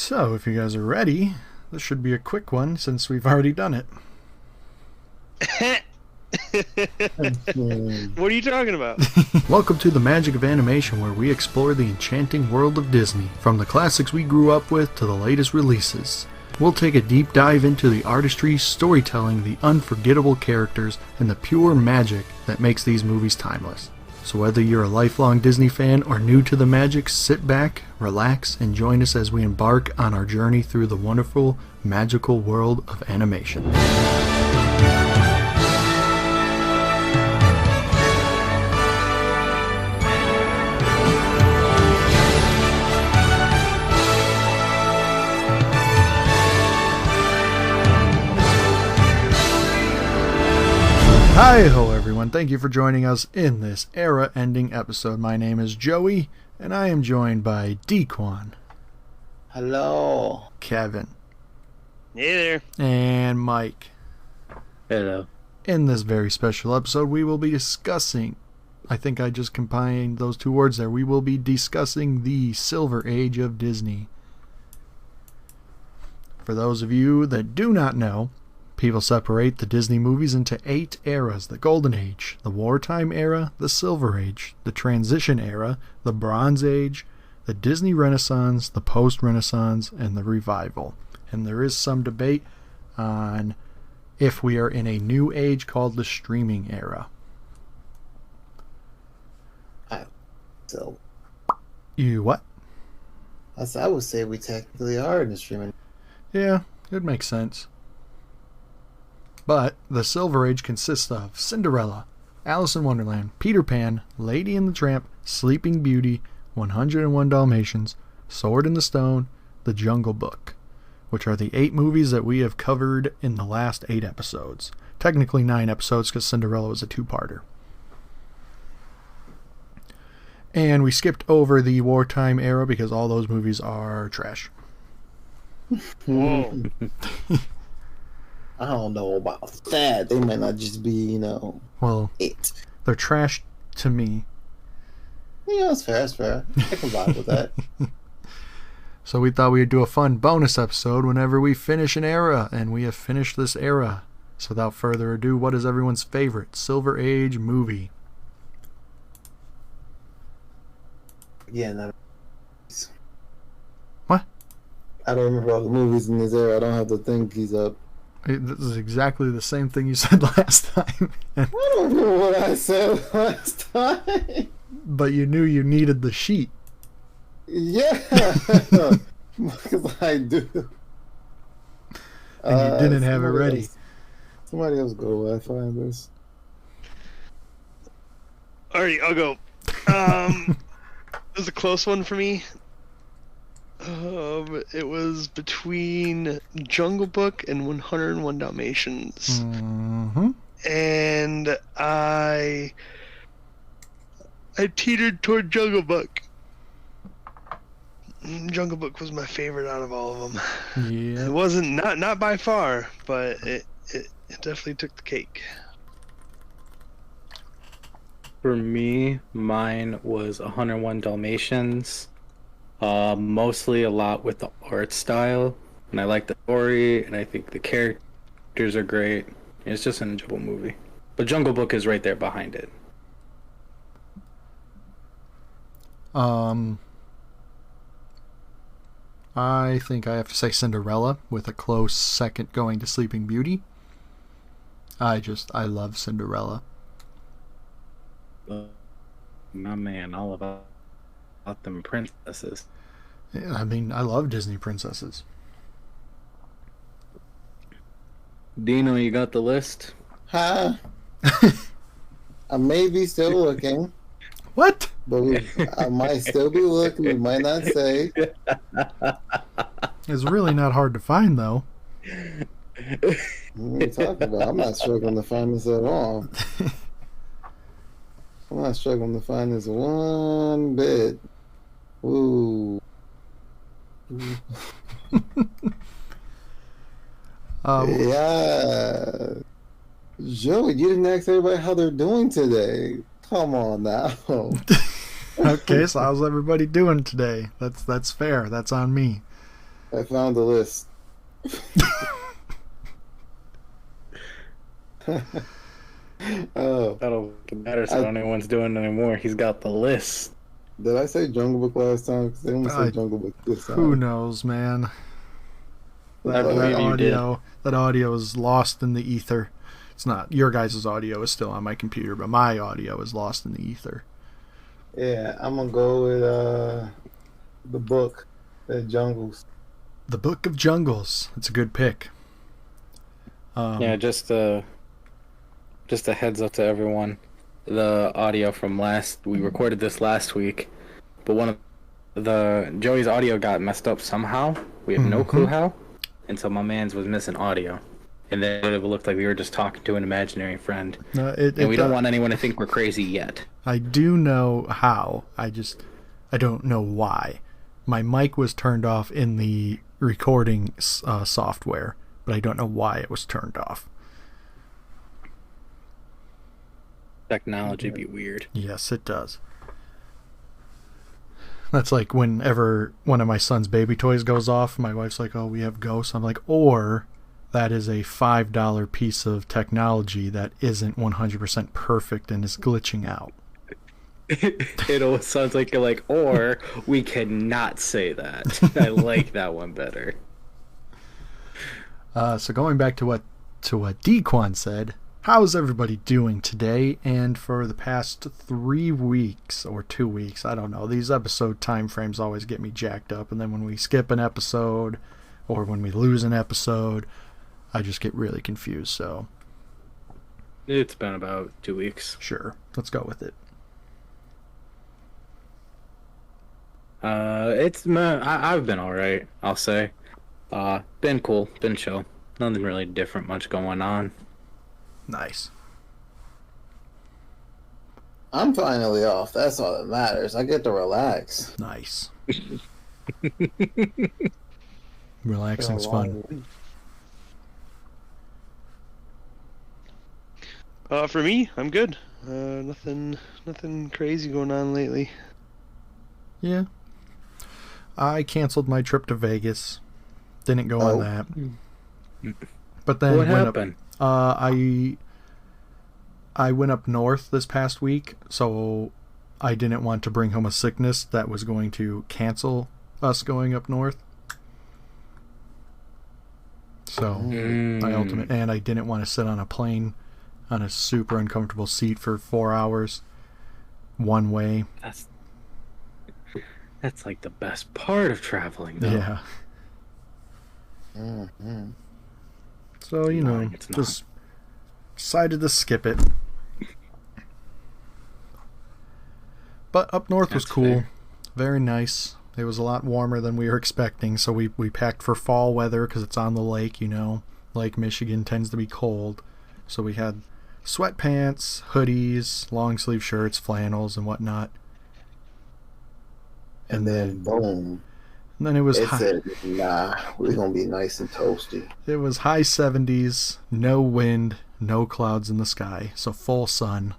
So, if you guys are ready, this should be a quick one since we've already done it. What are you talking about? Welcome to the Magic of Animation, where we explore the enchanting world of Disney, from the classics we grew up with to the latest releases. We'll take a deep dive into the artistry, storytelling, the unforgettable characters, and the pure magic that makes these movies timeless. So whether you're a lifelong Disney fan or new to the magic, sit back, relax, and join us as we embark on our journey through the wonderful, magical world of animation. Hi-ho everyone, thank you for joining us in this era-ending episode. My name is Joey, and I am joined by Dequan. Hello. Kevin. Hey there. And Mike. Hello. In this very special episode, we will be discussing, I think I just combined those two words there, we will be discussing the Silver Age of Disney. For those of you that do not know, people separate the Disney movies into 8 eras: the Golden Age, the Wartime Era, the Silver Age, the Transition Era, the Bronze Age, the Disney Renaissance, the Post-Renaissance, and the Revival. And there is some debate on if we are in a new age called the Streaming Era. So, You what? I would say we technically are in the streaming. Yeah, it makes sense. But the Silver Age consists of Cinderella, Alice in Wonderland, Peter Pan, Lady and the Tramp, Sleeping Beauty, 101 Dalmatians, Sword in the Stone, The Jungle Book, which are the 8 movies that we have covered in the last 8 episodes. Technically 9 episodes because Cinderella was a 2-parter. And we skipped over the Wartime Era because all those movies are trash. Whoa. I don't know about that. They might not just be, Well, it. they're trash to me. Yeah, that's fair. That's fair. I can vibe with that. So we thought we'd do a fun bonus episode whenever we finish an era, and we have finished this era. So without further ado, what is everyone's favorite Silver Age movie? Yeah, What? I don't remember all the movies in this era. I don't have to think he's up. This is exactly the same thing you said last time. I don't remember what I said last time. But you knew you needed the sheet. Yeah. Because I do. And you didn't have it ready. Somebody else go while I find this. Alright, I'll go. It was a close one for me. It was between Jungle Book and 101 Dalmatians. Mm-hmm. And I teetered toward Jungle Book. Jungle Book was my favorite out of all of them. Yeah. It wasn't not by far, but it definitely took the cake. For me, mine was 101 Dalmatians. Mostly a lot with the art style, and I like the story, and I think the characters are great. It's just an enjoyable movie. But Jungle Book is right there behind it. I think I have to say Cinderella, with a close second going to Sleeping Beauty. I love Cinderella. My man, all about them princesses. Yeah, I mean, I love Disney princesses. Dino, you got the list? Huh? I may be still looking. What? But I might still be looking. We might not say. It's really not hard to find, though. What are you talking about? I'm not struggling to find this at all. I'm not struggling to find this one bit. Ooh. Yeah. Joey, you didn't ask everybody how they're doing today. Come on now. Okay, so how's everybody doing today? That's fair. That's on me. I found the list. Oh, I don't matter, so I, I don't know anyone's doing it anymore. He's got the list. did I say Jungle Book last time? Because they only I, said Jungle Book this time. who knows, man? I believe you did. That audio is lost in the ether. It's not your guys' audio is still on my computer, but my audio is lost in the ether. Yeah, I'm gonna go with the book, The Jungles. The Book of Jungles. It's a good pick. Yeah, just a heads up to everyone. The audio from we recorded this last week, but one of Joey's audio got messed up somehow. We have no clue how, and so my man's was missing audio. And then it looked like we were just talking to an imaginary friend. And we don't want anyone to think we're crazy yet. I do know how. I don't know why. My mic was turned off in the recording software, but I don't know why it was turned off. Technology be weird. Yes, it does. That's like whenever one of my son's baby toys goes off, my wife's like, "Oh, we have ghosts." I'm like, or that is a $5 piece of technology that isn't 100% perfect and is glitching out. It always sounds like you're like, or we cannot say that. I like that one better. So going back to what Dequan said, how's everybody doing today and for the past 3 weeks or 2 weeks? I don't know. These episode time frames always get me jacked up, and then when we skip an episode or when we lose an episode, I just get really confused. So It's been about 2 weeks. sure, let's go with it. I've been all right, I'll say. Been cool, been chill. Nothing really different, much going on. Nice. I'm finally off. That's all that matters. I get to relax. Nice. Relaxing's fun. For me, I'm good. Nothing crazy going on lately. Yeah. I canceled my trip to Vegas. Didn't go on that. But then What happened? I went up north this past week, so I didn't want to bring home a sickness that was going to cancel us going up north. So I didn't want to sit on a plane on a super uncomfortable seat for 4 hours one way. That's like the best part of traveling, though. Yeah. Mm-hmm. So, It's not. just decided to skip it. But up north was That's cool. fair. Very nice. It was a lot warmer than we were expecting, so we packed for fall weather because it's on the lake, Lake Michigan tends to be cold. So we had sweatpants, hoodies, long sleeve shirts, flannels, and whatnot. And then boom. And then it was It high. said, nah, we're going to be nice and toasty. It was high 70s, no wind, no clouds in the sky, so full sun.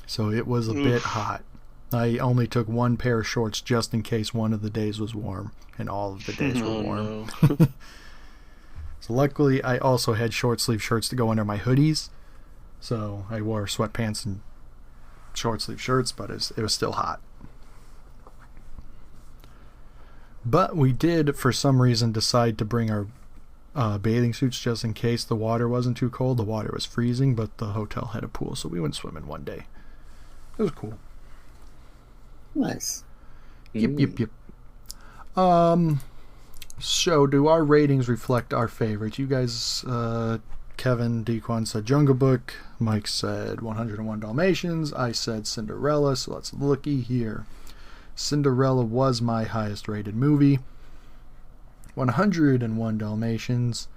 So it was a bit hot. I only took one pair of shorts just in case one of the days was warm, and all of the days were warm. No. So luckily, I also had short sleeve shirts to go under my hoodies, so I wore sweatpants and short sleeve shirts, but it was still hot. But we did, for some reason, decide to bring our bathing suits just in case the water wasn't too cold. The water was freezing, but the hotel had a pool, so we went swimming one day. It was cool. Nice. Yep. So do our ratings reflect our favorites? You guys, Kevin, Dequan said Jungle Book. Mike said 101 Dalmatians. I said Cinderella, so let's looky here. Cinderella was my highest rated movie. 101 Dalmatians.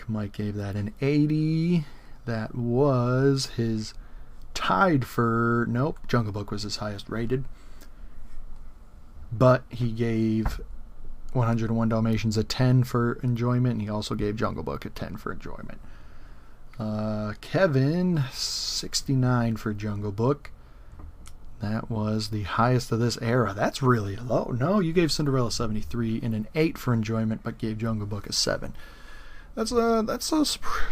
Mike gave that an 80. That was his tied for... Nope, Jungle Book was his highest rated. But he gave 101 Dalmatians a 10 for enjoyment, and he also gave Jungle Book a 10 for enjoyment. Kevin, 69 for Jungle Book. That was the highest of this era. That's really low. No, you gave Cinderella 73 and an 8 for enjoyment, but gave Jungle Book a 7. That's a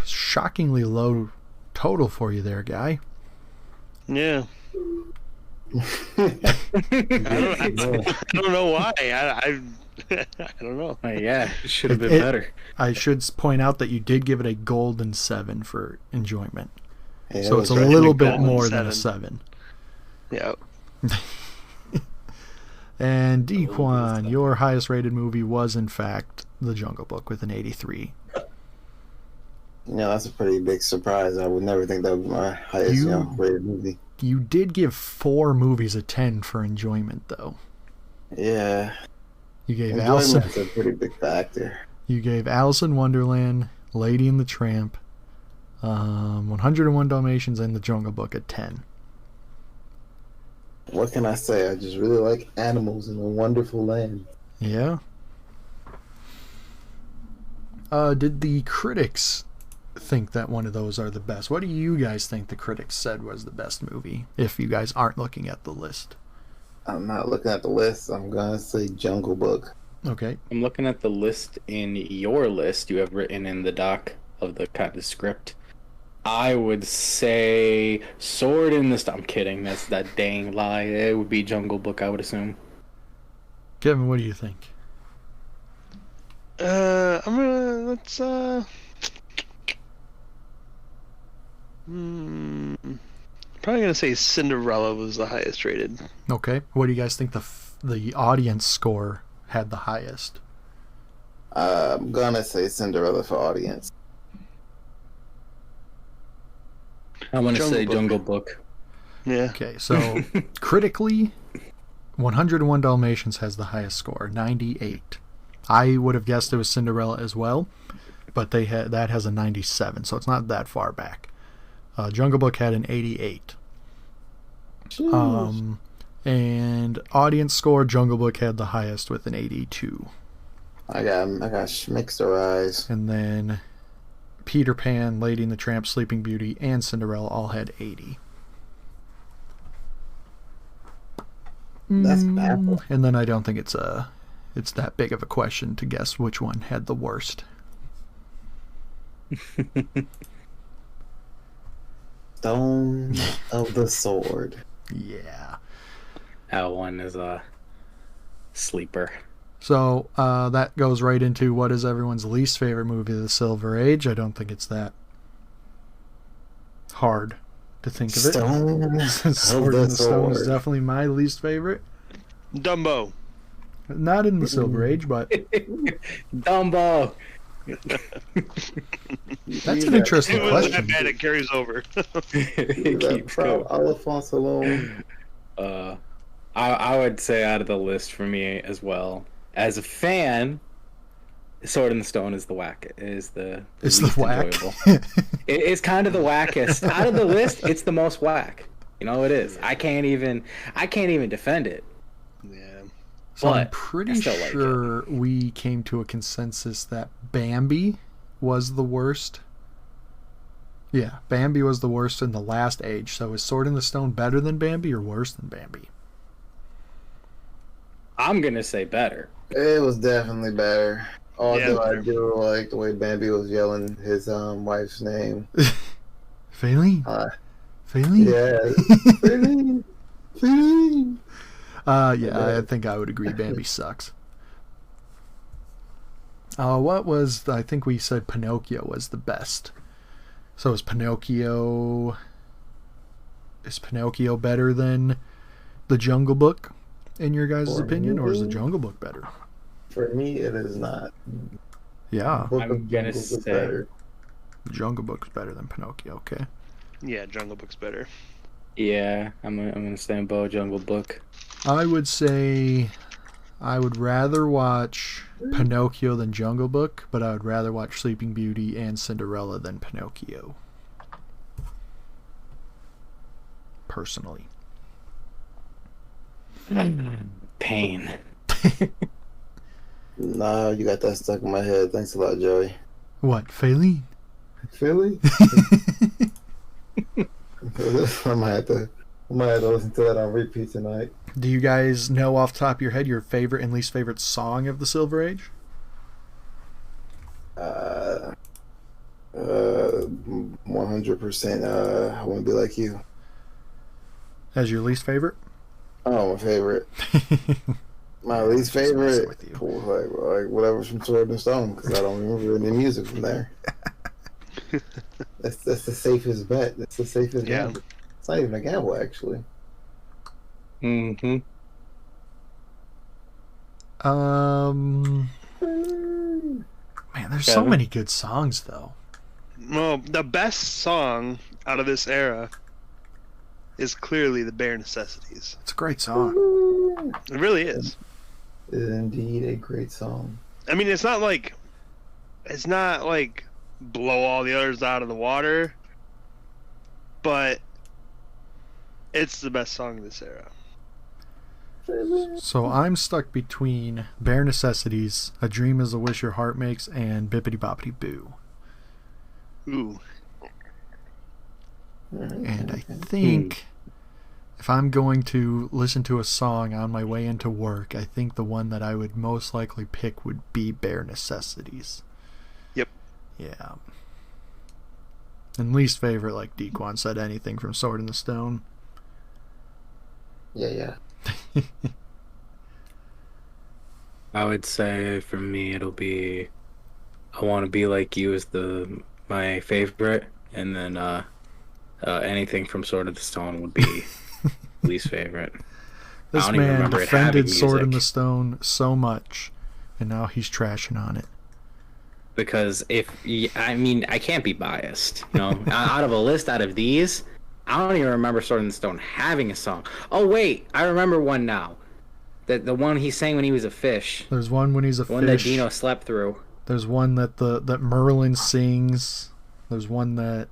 shockingly low total for you there, guy. Yeah. I don't know why. I don't know. Yeah, it should have been better. I should point out that you did give it a golden 7 for enjoyment. Yeah, So it's a right. little bit Golden more than a 7. 7. Yeah. And Dequan, your highest rated movie was in fact The Jungle Book with an 83. Yeah, that's a pretty big surprise. I would never think that would be my highest rated movie. You did give 4 movies a 10 for enjoyment, though. Yeah. You gave Alice. Enjoyment's a pretty big factor. You gave Alice in Wonderland, Lady and the Tramp, 101 Dalmatians, and The Jungle Book at 10. What can I say? I just really like animals in a wonderful land. Yeah. Did the critics think that one of those are the best? What do you guys think the critics said was the best movie, if you guys aren't looking at the list? I'm not looking at the list. I'm going to say Jungle Book. Okay. I'm looking at the list in your list you have written in the doc of the kind of script. I would say Sword in the Stone. I'm kidding. That's that dang lie. It would be Jungle Book, I would assume. Kevin, what do you think? Let's probably gonna say Cinderella was the highest rated. Okay. What do you guys think the audience score had the highest? I'm going to say Cinderella for audience. I'm going to say Book. Jungle Book. Yeah. Okay, so critically, 101 Dalmatians has the highest score, 98. I would have guessed it was Cinderella as well, but that has a 97, so it's not that far back. Jungle Book had an 88. And audience score, Jungle Book had the highest with an 82. I got mixed eyes. And then Peter Pan, Lady and the Tramp, Sleeping Beauty, and Cinderella all had 80. That's bad. And then I don't think it's that big of a question to guess which one had the worst. Stone of the Sword. Yeah. That one is a sleeper. So that goes right into what is everyone's least favorite movie of the Silver Age. I don't think it's that hard to think of it. Sword in the Stone is definitely my least favorite. Dumbo. Not in the Silver Age, but Dumbo. that's an interesting It was that question. bad it carries over. It keeps going. Alphonse alone. I would say out of the list for me as well. As a fan, Sword in the Stone is the whack. It's the least whack. enjoyable. It's kind of the wackest out of the list. It's the most whack. You know it is. I can't even defend it. Yeah. So I'm But pretty I still like sure we came to a consensus that Bambi was the worst. Yeah, Bambi was the worst in the last age. So is Sword in the Stone better than Bambi or worse than Bambi? I'm gonna say better. It was definitely better. Although I better. do like the way Bambi was yelling his wife's name. Feline? Feline? Yeah. Feline. Feline. Yeah, I think I would agree Bambi sucks. I think we said Pinocchio was the best. So is Pinocchio better than The Jungle Book, in your guys' opinion, or is The Jungle Book better? For me, it is not. Yeah, Book I'm of gonna Jungle is say- better. The Jungle Book is better than Pinocchio, okay. Yeah, Jungle Book's better. Yeah, I'm gonna stand by Jungle Book. I would say I would rather watch Pinocchio than Jungle Book, but I would rather watch Sleeping Beauty and Cinderella than Pinocchio. Personally. Pain. Nah, you got that stuck in my head. Thanks a lot, Joey. What, Feline? Philly? I might have to I might have to listen to that on repeat tonight. Do you guys know off the top of your head your favorite and least favorite song of the Silver Age? 100%. I want to be like you. As your least favorite? Oh, my favorite. My least Just messing favorite, with you. like whatever's from Sword and Stone, because I don't remember any music from there. That's the safest bet. That's the safest Yeah. gamble. It's not even a gamble, actually. Mm-hmm. Man, there's so Kevin? many good songs though. Well, the best song out of this era is clearly the Bare Necessities. It's a great song. It really is. It is indeed a great song. I mean, it's not like blow all the others out of the water, but it's the best song of this era. So I'm stuck between Bare Necessities, A Dream Is a Wish Your Heart Makes, and Bippity Boppity Boo. Ooh. And I think if I'm going to listen to a song on my way into work, I think the one that I would most likely pick would be Bare Necessities. Yep. Yeah. And least favorite, like Dequan said, anything from Sword in the Stone. Yeah. I would say for me it'll be I Want to Be Like You is my favorite, and then anything from Sword of the Stone would be least favorite. This I don't even man remember it having defended Sword in the music. Stone so much, and now he's trashing on it. Because I can't be biased. You know, out of these, I don't even remember Sword in the Stone having a song. Oh wait, I remember one now. The one he sang when he was a fish. There's one when he's a The one that fish. Dino slept through. There's one that that Merlin sings. There's one that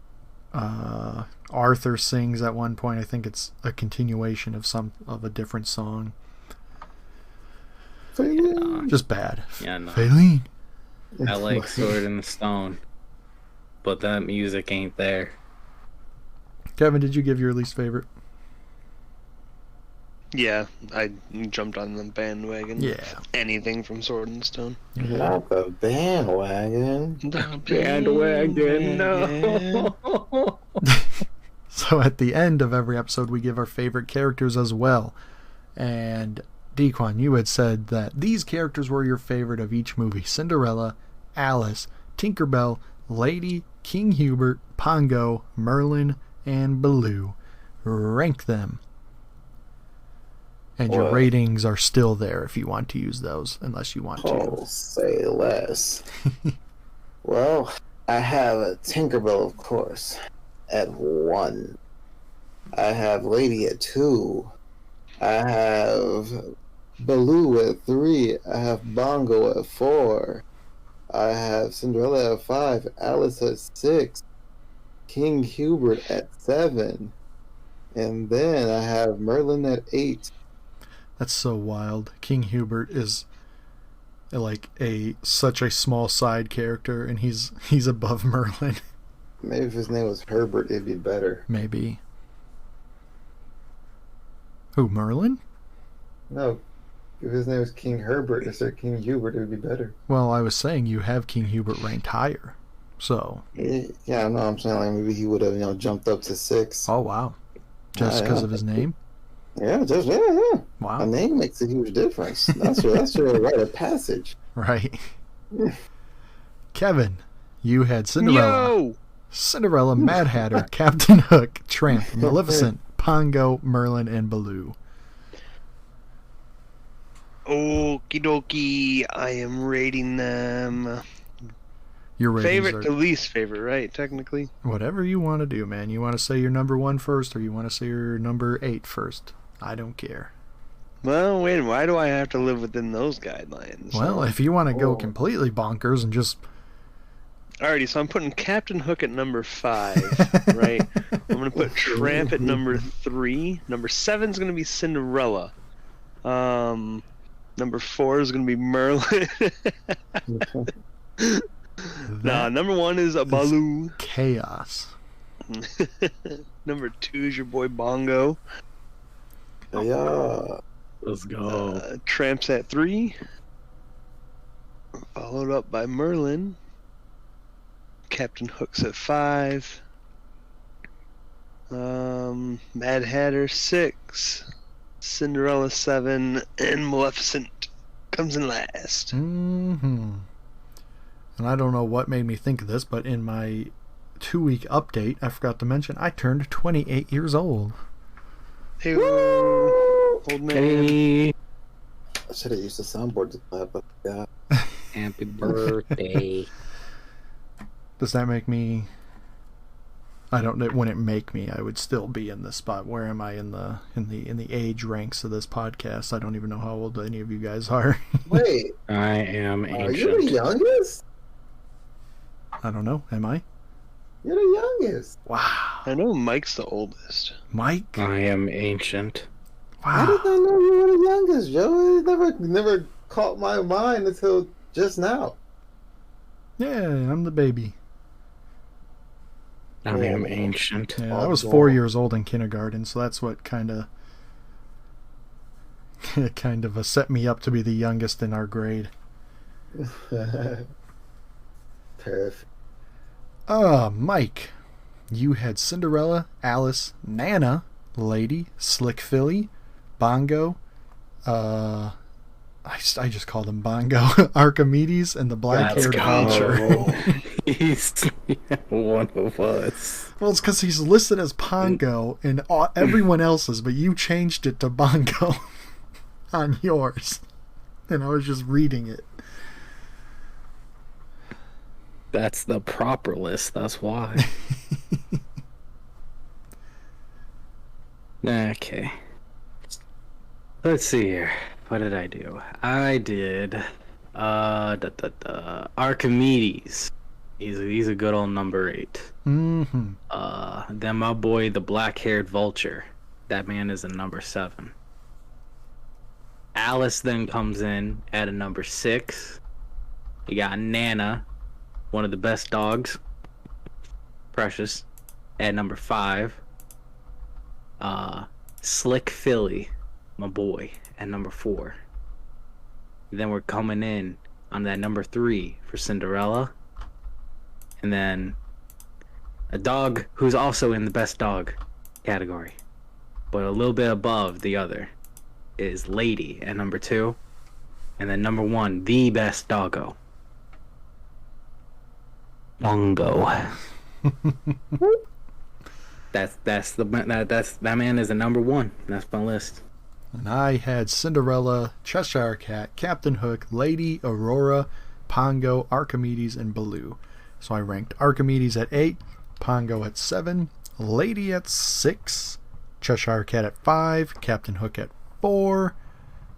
Arthur sings at one point. I think it's a continuation of a different song. Just bad. Yeah, no. Faylene. I like Sword in the Stone, but that music ain't there. Kevin, did you give your least favorite? Yeah, I jumped on the bandwagon. Yeah. Anything from Sword and Stone. Not the bandwagon. The Bandwagon, no. So at the end of every episode, we give our favorite characters as well. And Dequan, you had said that these characters were your favorite of each movie: Cinderella, Alice, Tinkerbell, Lady, King Hubert, Pongo, Merlin, and Baloo. Rank them. And your What? ratings are still there if you want to use those, unless you want to. Oh, say less. Well, I have a Tinkerbell, of course, at 1. I have Lady at 2. I have Baloo at 3. I have Bongo at 4. I have Cinderella at 5. Alice at 6. King Hubert at 7. And then I have Merlin at 8. That's so wild. King Hubert is like such a small side character, and he's above Merlin. Maybe if his name was Herbert, it'd be better. Maybe. Who, Merlin? No, if his name was King Herbert instead of King Hubert, it would be better. Well, I was saying you have King Hubert ranked higher. So. Yeah, no, I'm saying like maybe he would have jumped up to 6. Oh, wow. Just because of his name? Yeah. Wow. A name makes a huge difference. That's your rite of passage. Right. Kevin, you had Cinderella. Yo! Cinderella, Mad Hatter, Captain Hook, Tramp, Maleficent, Pongo, Merlin, and Baloo. Okie dokie. I am rating them. Your ratings Favorite are to least favorite, right? Technically. whatever you want to do, man. You want to say your number 1 first, or you want to say your number 8 first? I don't care. Well, wait. Why do I have to live within those guidelines? Well, if you want to go completely bonkers and just... Alrighty, so I'm putting Captain Hook at number 5, right? I'm gonna put Tramp at number 3. Number 7 is gonna be Cinderella. Number 4 is gonna be Merlin. Nah, number 1 is a Baloo. Chaos. Number 2 is your boy Bongo. Yeah. Let's go. Tramps at 3. Followed up by Merlin. Captain Hook's at 5. Mad Hatter 6. Cinderella 7. And Maleficent comes in last. Mm-hmm. And I don't know what made me think of this, but in my 2-week update, I forgot to mention I turned 28 years old. Hey, old man. Hey, I should have used the soundboard to clap, but yeah. happy birthday. Does that make me? I don't. It wouldn't make me. I would still be in this spot. Where am I in the age ranks of this podcast? I don't even know how old any of you guys are. Wait, I am are you the ancient. youngest? I don't know. Am I? You're the youngest. Wow. I know Mike's the oldest. Mike. I am ancient. How did Wow. I know you were the youngest, Joe? It never caught my mind until just now. Yeah, I'm the baby. I am ancient. Yeah, I Oh, was God. 4 years old in kindergarten, so that's what kind of set me up to be the youngest in our grade. Perfect. Mike, you had Cinderella, Alice, Nana, Lady, Slick Philly, Bongo, I just called him Bongo, Archimedes, and the black-haired vulture. He's one of us. Well, it's because he's listed as Pongo in everyone else's, but you changed it to Bongo on yours. And I was just reading it. That's the proper list. That's why. Okay. Let's see here. What did I do? I did Archimedes. He's a good old number 8. Mm-hmm. Then my boy, the black-haired vulture. That man is a number 7. Alice then comes in at a number 6. You got Nana, one of the best dogs. Precious, at number 5. Slick Philly, my boy, at number 4. Then we're coming in on that number 3 for Cinderella. And then a dog who's also in the best dog category, but a little bit above the other, is Lady at number 2. And then number 1, the best doggo, Bongo. That man is a number 1. That's my list. And I had Cinderella, Cheshire Cat, Captain Hook, Lady, Aurora, Pongo, Archimedes, and Baloo. So I ranked Archimedes at 8, Pongo at 7, Lady at 6, Cheshire Cat at 5, Captain Hook at 4,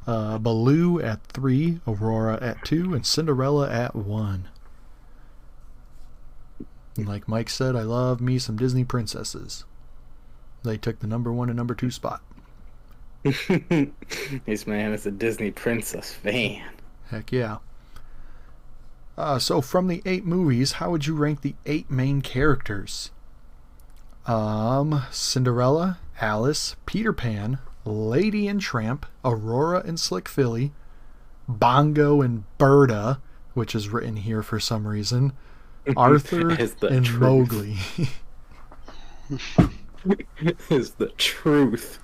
Baloo at 3, Aurora at 2, and Cinderella at 1. And like Mike said, I love me some Disney princesses. They took the number 1 and number 2 spot. This man is a Disney princess fan. Heck yeah. So from the 8 movies, how would you rank the 8 main characters? Cinderella, Alice, Peter Pan, Lady and Tramp, Aurora and Slick Philly, Bongo and Berta, which is written here for some reason, Arthur and truth. Mowgli. Is the truth.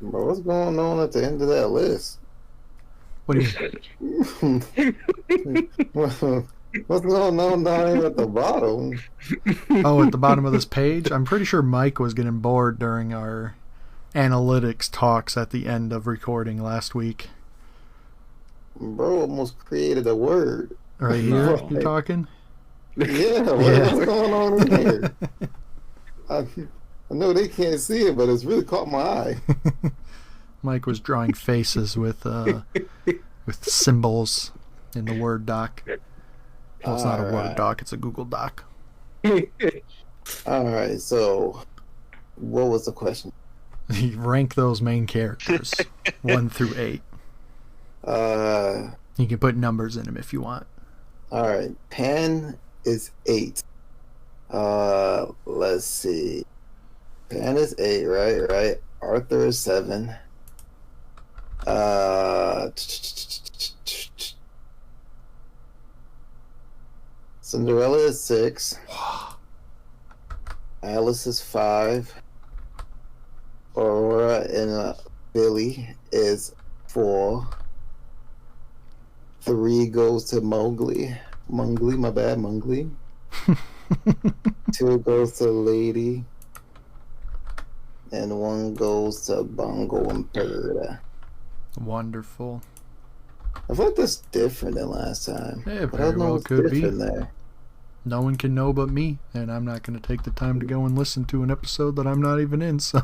Bro, what's going on at the end of that list? What do you mean? What's going on down here at the bottom? Oh, at the bottom of this page? I'm pretty sure Mike was getting bored during our analytics talks at the end of recording last week. Bro almost created a word. Right here, No. you're talking? Yeah, what's going on in here? I know they can't see it, but it's really caught my eye. Mike was drawing faces with symbols in the Word doc. Well, it's not a Word Alright. doc, it's a Google doc. Alright, so what was the question? Rank those main characters, 1 through 8. You can put numbers in them if you want. Alright, Pan is 8. Let's see. Pan is 8, right? Right. Arthur is 7. Cinderella is 6. Alice is 5. Aurora and Billy is 4. 3 goes to Mowgli. My bad, Mowgli. 2 goes to Lady. And 1 goes to Bongo and Perda. Wonderful. I feel like that's different than last time. Yeah, But I don't very know well what's could be. different there. No one can know but me, and I'm not going to take the time to go and listen to an episode that I'm not even in, so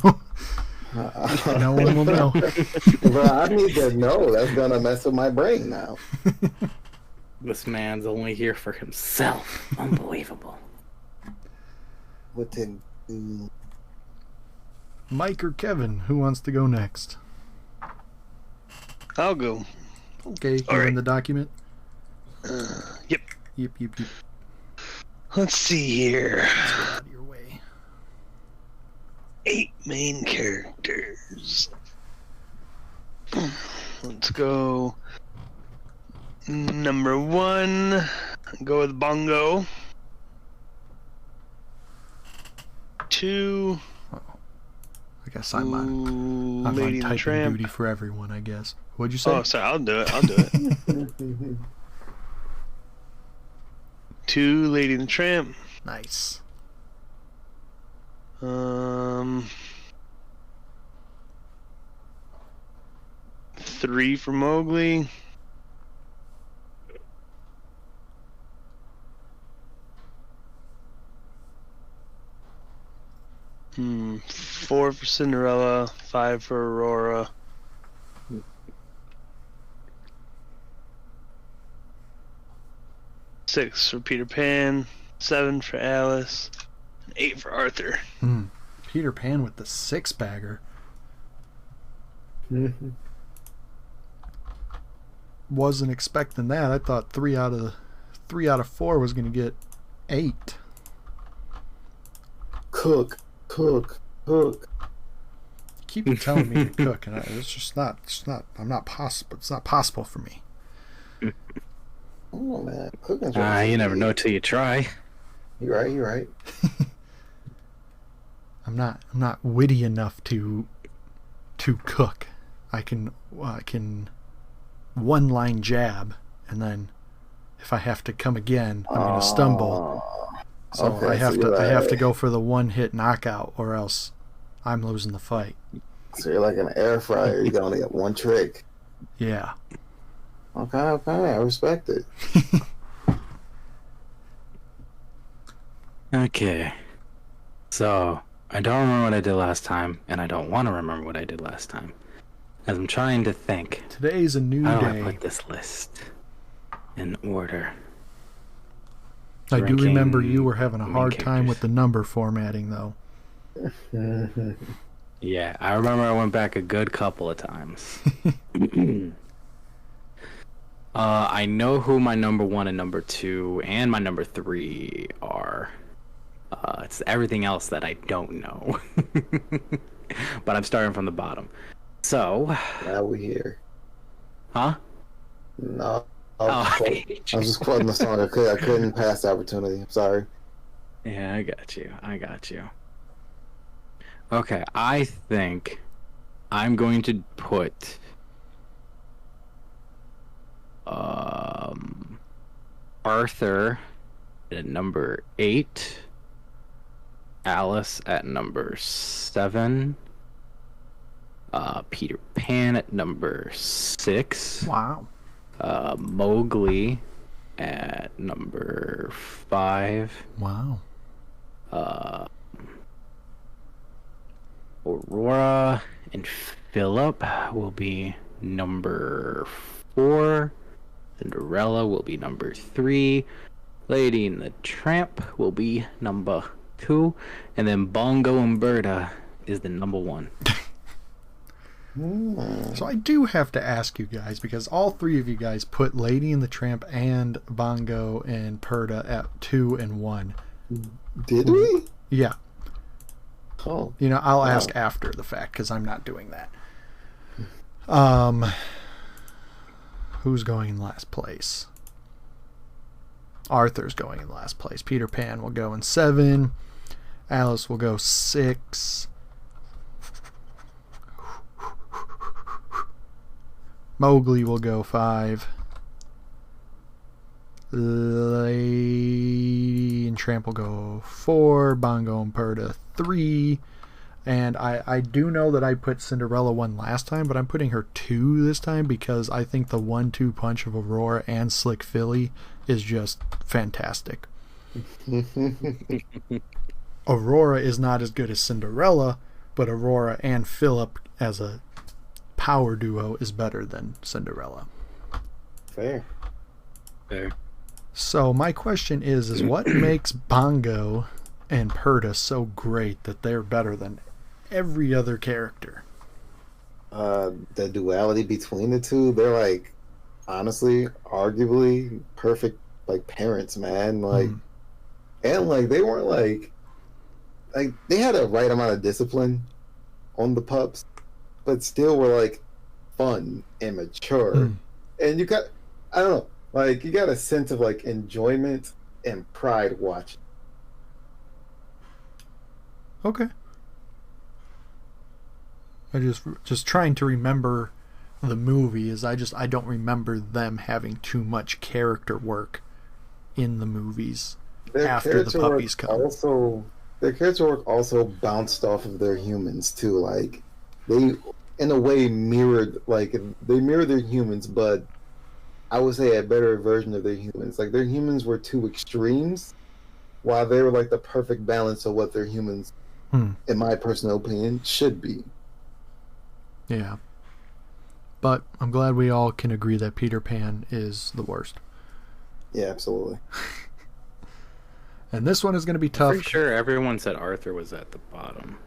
no one will know. But I need to know. That's gonna mess with my brain now. This man's only here for himself. Unbelievable. What to do? Mike or Kevin, who wants to go next? I'll go. Okay, All you're in right. the document? Yep. Yep. Let's see here. Out of your way. 8 main characters. Let's go. Number 1. Go with Bongo. 2. I guess I'm on Lady and the typing Tramp. duty for everyone, I guess. What'd you say? Oh, sorry. I'll do it. 2, Lady and the Tramp. Nice. 3 for Mowgli. 4 for Cinderella. 5 for Aurora. 6 for Peter Pan. 7 for Alice. And 8 for Arthur. Peter Pan with the 6-bagger. Wasn't expecting that. I thought 3 out of 4 was going to get 8. Cook. Keep telling me to cook, and it's not possible. It's not possible for me. Oh man, cooking's You never know till you try. You're right. I'm not witty enough to cook. I can one line jab, and then if I have to come again, I'm gonna stumble. So Okay, I have so I have to go for the one-hit knockout, or else I'm losing the fight. So you're like an air fryer. You only got one trick. Yeah. Okay, I respect it. Okay. So, I don't remember what I did last time, and I don't want to remember what I did last time. As I'm trying to think, Today's a new how do I day. put this list in order? I do ranking remember you were having a main hard time characters. with the number formatting, though. Yeah, I remember I went back a good couple of times. I know who my number 1 and number 2 and my number 3 are. It's everything else that I don't know. But I'm starting from the bottom. So, Now we here. huh? No. Oh, I was just quoting the song. I couldn't pass the opportunity. I'm sorry. Yeah, I got you. Okay, I think I'm going to put Arthur at number 8, Alice at number 7, Peter Pan at number 6, Wow. Mowgli at number 5, Wow. Aurora and Philip will be number 4. Cinderella will be number 3. Lady and the Tramp will be number 2. And then Bongo and Berta is the number 1. So I do have to ask you guys, because all 3 of you guys put Lady and the Tramp and Bongo and Perda at 2 and 1. Did we? Yeah. Oh, You know, I'll wow. ask after the fact because I'm not doing that. Who's going in last place? Arthur's going in last place. Peter Pan will go in 7. Alice will go 6. Mowgli will go 5. Lady and Tramp will go 4. Bongo and Perta 3. And I do know that I put Cinderella 1 last time, but I'm putting her 2 this time because I think the 1-2 punch of Aurora and Slick Philly is just fantastic. Aurora is not as good as Cinderella, but Aurora and Philip as a power duo is better than Cinderella. Fair. So my question is what makes Bongo and Perta so great that they're better than every other character? The duality between the two, they're like, honestly, arguably perfect, like, parents, man. Like, and like they weren't like they had a right amount of discipline on the pups, but still were like fun and mature. And you got, I don't know, like you got a sense of like enjoyment and pride watching. Okay. I just trying to remember the movie is I don't remember them having too much character work in the movies after the puppies come. Their character work also bounced off of their humans too. Like they, in a way, mirrored their humans, but I would say a better version of their humans. Like their humans were two extremes, while they were like the perfect balance of what their humans, in my personal opinion, should be. Yeah. But I'm glad we all can agree that Peter Pan is the worst. Yeah, absolutely. And this one is going to be tough. Pretty sure everyone said Arthur was at the bottom.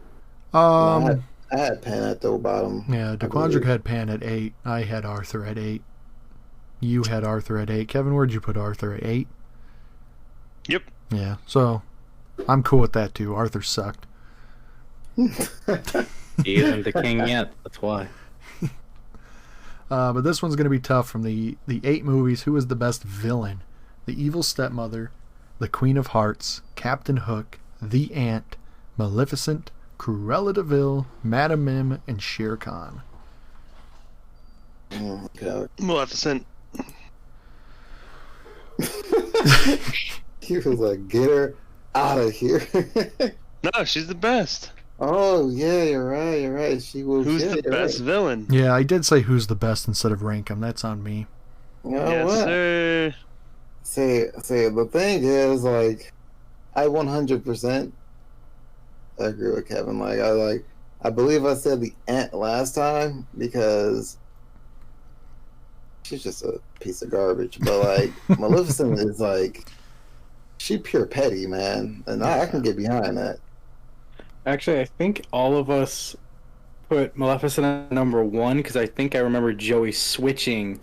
I had Pan at the bottom. Yeah, DeQuandrick had Pan at 8. I had Arthur at 8. You had Arthur at 8. Kevin, where'd you put Arthur at 8? Yep. Yeah, so I'm cool with that too. Arthur sucked. He isn't the king yet, that's why. But this one's going to be tough. From the 8 movies, who is the best villain? The Evil Stepmother, the Queen of Hearts, Captain Hook, the Ant, Maleficent, Cruella de Vil, Madame Mim, and Shere Khan. Oh, God. Maleficent. He was like, get her out of here. No, she's the best. Oh, yeah, you're right. She will. Who's the best villain? Yeah, I did say who's the best instead of rank 'em. That's on me. You know Yes, what? sir. Say, the thing is, like, I 100% agree with Kevin. I believe I said the Ant last time because she's just a piece of garbage. But, like, Maleficent is, like, she pure petty, man. And I can get behind that. Actually, I think all of us put Maleficent at number 1 because I think I remember Joey switching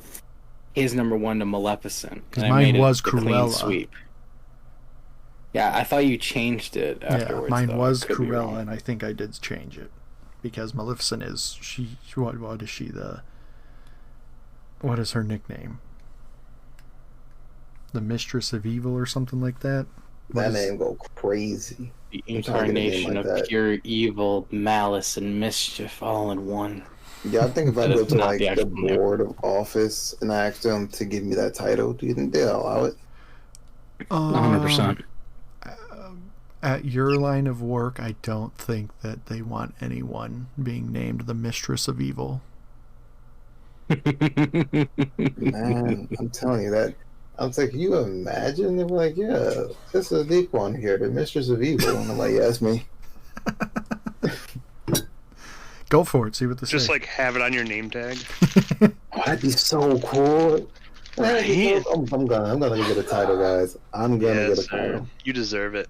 his number 1 to Maleficent. Because and I mine made was it the clean Cruella. sweep. Yeah, I thought you changed it afterwards. Yeah, mine though. was I could be wrong. Cruella, and I think I did change it because Maleficent is what is she what is her nickname? The Mistress of Evil or something like that. That name go crazy. The I'm trying to get a name incarnation like of that. pure evil, malice, and mischief all in one. Yeah, I think if I That go is to not like the the actual name. board of office and I ask them to give me that title, do you think they'll allow it? 100%. At your line of work, I don't think that they want anyone being named the Mistress of Evil. Man, I'm telling you that. I'm like, can you imagine? They're like, yeah, this is a deep one here, the Mistress of Evil. And I'm like, yeah, that's me. Go for it. See what they Just say. like have it on your name tag. Oh, that'd be so cool. Right. I'm gonna go get a title, guys. I'm gonna Yes, get a sir. title. You deserve it.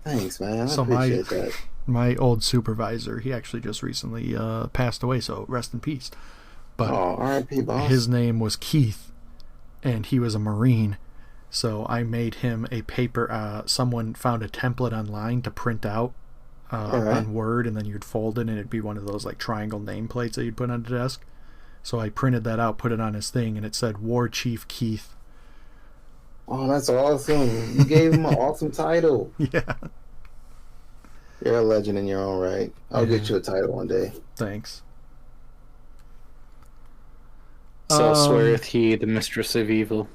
Thanks, man. I So appreciate that. my old supervisor, he actually just recently passed away, so rest in peace. But Oh, R.I.P. boss. his name was Keith, and he was a Marine. So I made him a paper. Someone found a template online to print out on Word, and then you'd fold it, and it'd be one of those like triangle nameplates that you'd put on the desk. So I printed that out, put it on his thing, and it said War Chief Keith. Oh, that's awesome. You gave him an awesome title. Yeah. You're a legend in your own right. I'll get you a title one day. Thanks. So sweareth he, the mistress of evil.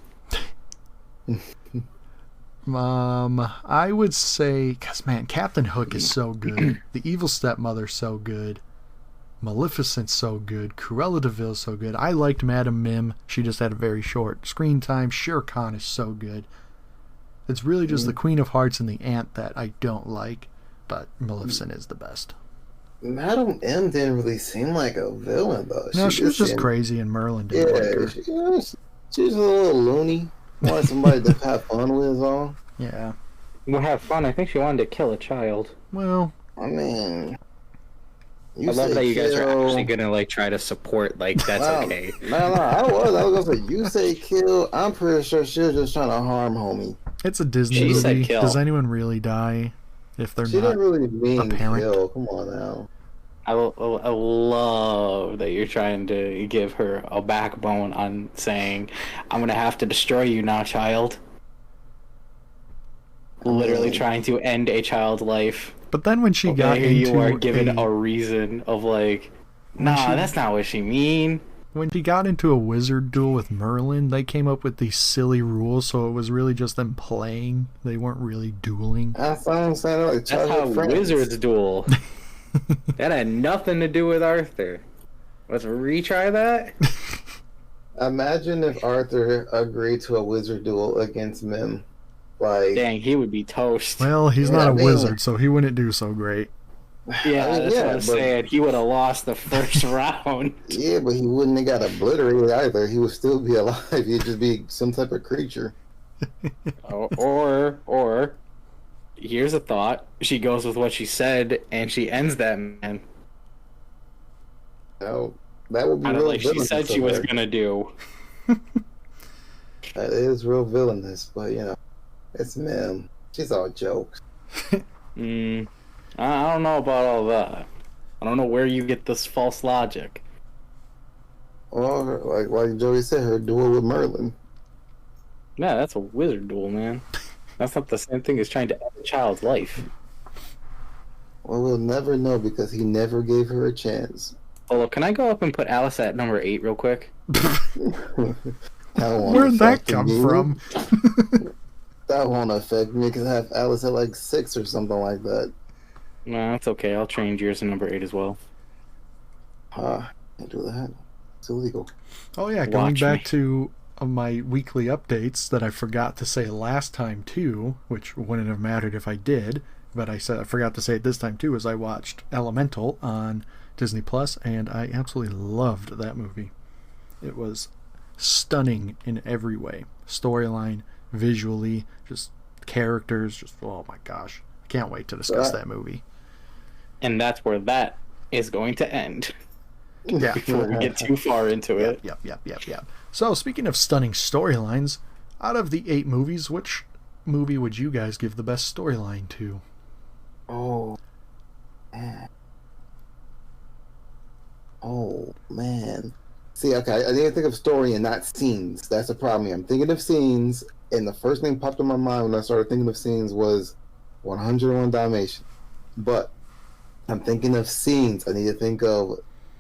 I would say, because man, Captain Hook is so good. The Evil Stepmother's so good. Maleficent's so good. Cruella de Vil's so good. I liked Madame Mim. She just had a very short screen time. Shere Khan is so good. It's really just the Queen of Hearts and the Ant that I don't like, but Maleficent is the best. Madame M didn't really seem like a villain, though. No, she was just crazy, and Merlin didn't like her. She was a little loony. Wanted somebody to have fun with is all. Yeah. We'll have fun. I think she wanted to kill a child. Well, I mean... I love that you guys are actually gonna like try to support like that's okay. No, I was gonna say you say kill. I'm pretty sure she was just trying to harm homie. it's a Disney She said movie. kill. Does anyone really die if they're She not didn't really mean a parent? kill. Come on now. I love that you're trying to give her a backbone on saying, "I'm gonna have to destroy you now, child." Literally trying to end a child's life. But then when she got Here into you are given a reason of like, nah, that's not what she mean. when she got into a wizard duel with Merlin, they came up with these silly rules, so it was really just them playing. They weren't really dueling. That's what I'm saying. Like That's how wizards duel. That had nothing to do with Arthur. Let's retry that. Imagine if Arthur agreed to a wizard duel against Mim. Like, Dang, he would be toast. Well, he's not a wizard, so he wouldn't do so great. Yeah, I mean, that's yeah, what I'm but- saying. He would have lost the first round. yeah, but he wouldn't have got obliterated either. He would still be alive. He'd just be some type of creature. or, here's a thought. She goes with what she said, and she ends that man. No, that would be Kind of real like she villainous said she of was her. gonna do. That is real villainous, but you know, it's Mim. She's all jokes. I don't know about all that. I don't know where you get this false logic. Or like Joey said, her duel with Merlin. Yeah, that's a wizard duel, man. That's not the same thing as trying to end a child's life. Well, we'll never know because he never gave her a chance. Hold can I go up and put Alice at number 8 real quick? Where'd that come from? That won't affect me because I have Alice at like 6 or something like that. No, it's okay. I'll change yours to number 8 as well. Can't do that. It's illegal. Oh yeah, going Watch back me. to my weekly updates that I forgot to say last time too, which wouldn't have mattered if I did, but I forgot to say it this time too, is I watched Elemental on Disney Plus, and I absolutely loved that movie. It was stunning in every way. Storyline, visually, just characters, just oh my gosh. I can't wait to discuss that movie. And that's where that is going to end. Yeah. Before we get too far into it. Yep. So, speaking of stunning storylines, out of the 8 movies, which movie would you guys give the best storyline to? Oh, man. Oh, man. See, okay, I didn't think of story and not scenes. That's the problem here. I'm thinking of scenes, and the first thing popped in my mind when I started thinking of scenes was 101 Dalmatians. But I'm thinking of scenes. I need to think of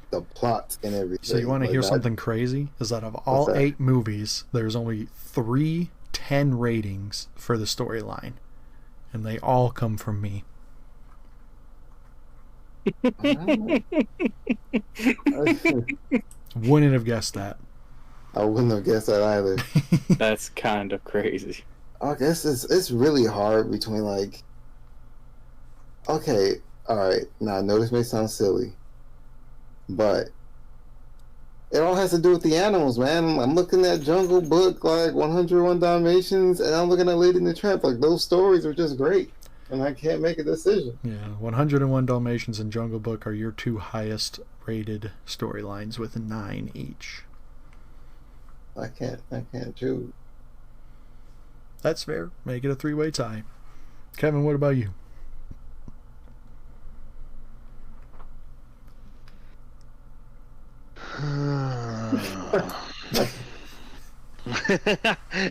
the plot and everything. So you want to hear something crazy? Is that of all 8 movies, there's only 3 10 ratings for the storyline. And they all come from me. Wouldn't have guessed that. I wouldn't have guessed that either. That's kind of crazy. I guess it's really hard between like. Okay, all right. Now I know this may sound silly, but it all has to do with the animals, man. I'm looking at Jungle Book, like 101 Dalmatians, and I'm looking at Lady and the Tramp. Like those stories are just great, and I can't make a decision. Yeah, 101 Dalmatians and Jungle Book are your 2 highest rated storylines with 9 each. I can't choose. That's fair. Make it a 3-way tie. Kevin, what about you?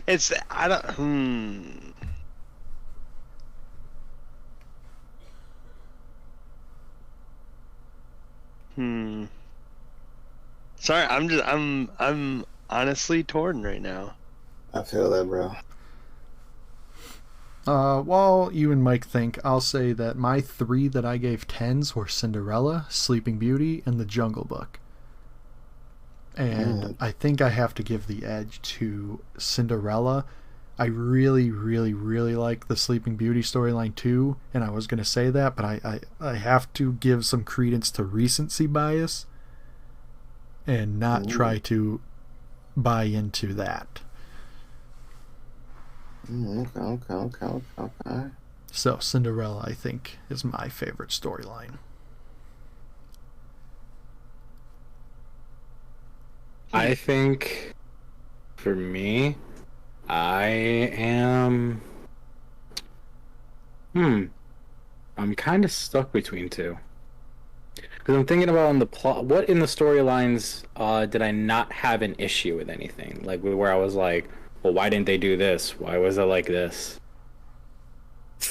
It's I don't. Sorry, I'm honestly torn right now. I feel that, bro. While you and Mike think, I'll say that my 3 that I gave 10s were Cinderella, Sleeping Beauty, and The Jungle Book. And I think I have to give the edge to Cinderella. I really, really, really like the Sleeping Beauty storyline too, and I was going to say that, but I have to give some credence to recency bias and not try to buy into that. Okay. So Cinderella, I think, is my favorite storyline. I think, for me, I am... I'm kind of stuck between two. Because I'm thinking about on the plot, what in the storylines did I not have an issue with anything? Like, where I was like, well, why didn't they do this? Why was it like this?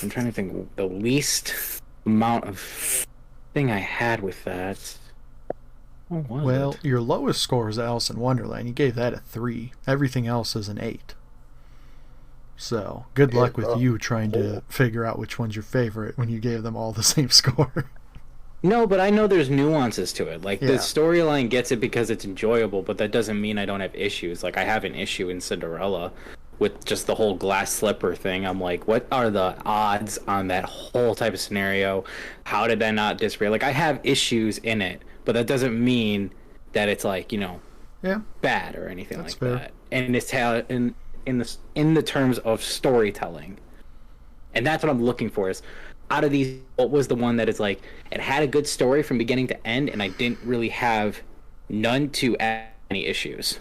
I'm trying to think the least amount of thing I had with that. What was Well, it? your lowest score is Alice in Wonderland. You gave that a 3. Everything else is an 8. So, good luck with you trying to figure out which one's your favorite when you gave them all the same score. No, but I know there's nuances to it. Like, Yeah. the storyline gets it because it's enjoyable, but that doesn't mean I don't have issues. Like, I have an issue in Cinderella with just the whole glass slipper thing. I'm like, what are the odds on that whole type of scenario? How did that not disappear? Like, I have issues in it, but that doesn't mean that it's like, Yeah. bad or anything That's like fair. that. And it's in the terms of storytelling. And that's what I'm looking for is, out of these, what was the one that is like, it had a good story from beginning to end, and I didn't really have none to add any issues.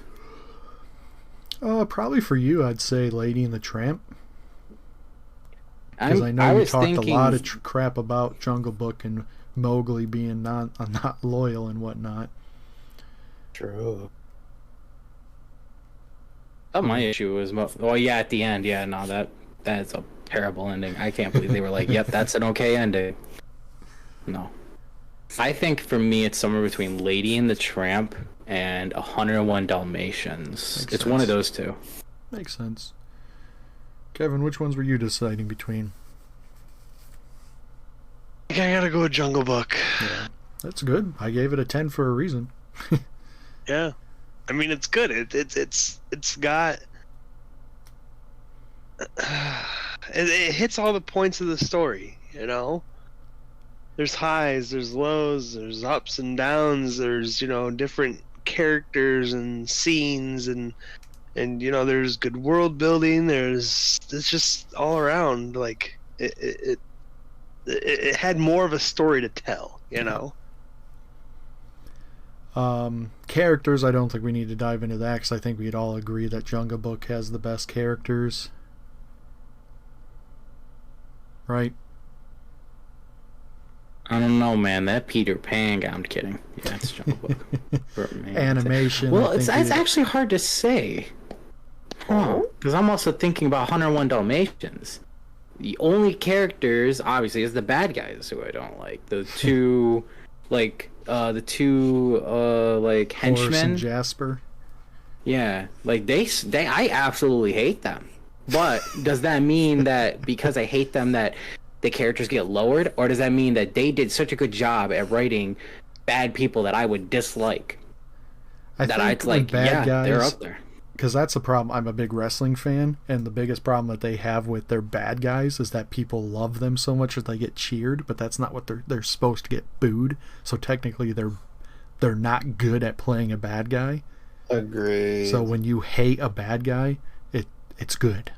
Probably for you, I'd say Lady and the Tramp. Because I know I you was talked thinking, a lot of crap about Jungle Book and Mowgli being not loyal and whatnot. True. my issue was, well, yeah, at the end, yeah, no, that's a terrible ending. I can't believe they were like, yep, that's an okay ending. No. I think for me, it's somewhere between Lady and the Tramp and 101 Dalmatians. Makes It's one of sense. those two. Makes sense. Kevin, which ones were you deciding between? I gotta go with Jungle Book. Yeah, that's good. I gave it a 10 for a reason. Yeah, I mean it's good. It's got it hits all the points of the story. There's highs, there's lows, there's ups and downs. There's different characters and scenes and there's good world building. It's just all around like it had more of a story to tell. Characters, I don't think we need to dive into that because I think we'd all agree that Jungle Book has the best characters. Right? I don't know, man. That Peter Pan guy, I'm kidding. Yeah, it's Jungle Book. For me. Animation. Well, I it's think actually hard to say. Because I'm also thinking about 101 Dalmatians. The only characters, obviously, is the bad guys who I don't like. The two, like Horace henchmen. and Jasper. Yeah, like they, I absolutely hate them. But does that mean that because I hate them that the characters get lowered, or does that mean that they did such a good job at writing bad people that I would dislike? I That think I'd like, with bad yeah, they're guys, up there. because that's the problem. I'm a big wrestling fan, and the biggest problem that they have with their bad guys is that people love them so much that they get cheered, but that's not what they're supposed to get booed. So technically, they're not good at playing a bad guy. Agreed. So when you hate a bad guy, it's good.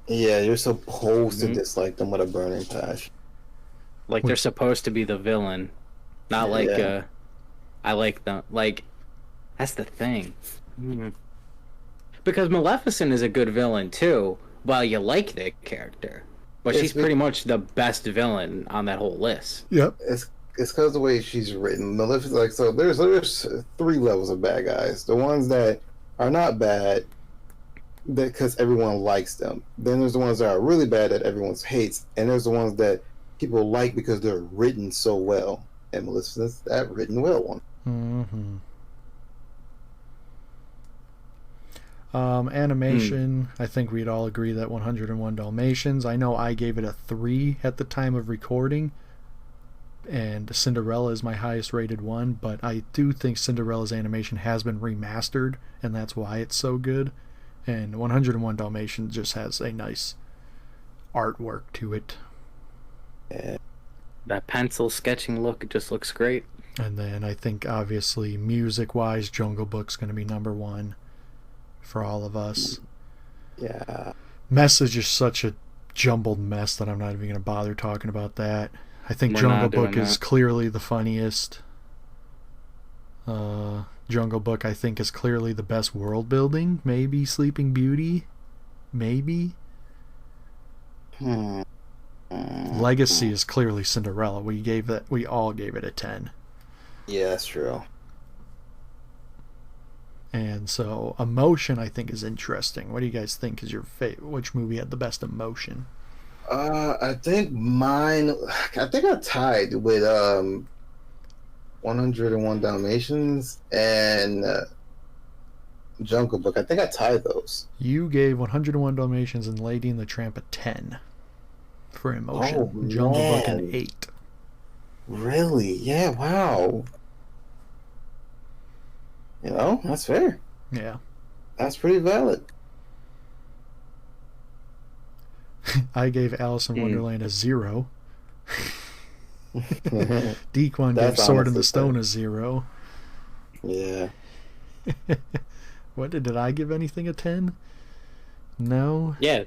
Yeah, you're supposed Mm-hmm. to dislike them with a burning passion. Like they're supposed to be the villain, not like Yeah. I like them. Like that's the thing. Because Maleficent is a good villain too, well, you like the character, but It's she's pretty much the best villain on that whole list. Yep. It's because of the way she's written. Maleficent, like, so there's 3 levels of bad guys. The ones that are not bad, because everyone likes them. Then there's the ones that are really bad that everyone hates, and there's the ones that people like because they're written so well. And Maleficent's that written well one. Mm-hmm. Animation, I think we'd all agree that 101 Dalmatians. I know I gave it a 3 at the time of recording, and Cinderella is my highest rated one, but I do think Cinderella's animation has been remastered, and that's why it's so good. And 101 Dalmatians just has a nice artwork to it. Yeah. That pencil sketching look, it just looks great. And then I think obviously music-wise, Jungle Book's going to be number 1 for all of us. Yeah. Message is such a jumbled mess that I'm not even going to bother talking about that. I think We're Jungle not doing Book is that. clearly the funniest. Jungle Book, I think, is clearly the best world building. Maybe Sleeping Beauty. Maybe. Legacy is clearly Cinderella. We all gave it a 10. Yeah, that's true. And so emotion, I think, is interesting. What do you guys think is your favorite? Which movie had the best emotion? I think I tied with 101 Dalmatians and Jungle Book. I think I tied those. You gave 101 Dalmatians and Lady and the Tramp a 10 for emotion. Oh, Jungle Book an man. 8. Really? Yeah, wow. You know, that's fair. Yeah. That's pretty valid. I gave Alice in Wonderland a 0. Dequan gave That's Sword in the honestly Stone fair. a 0. Yeah. What did I give anything a 10? No, Yeah,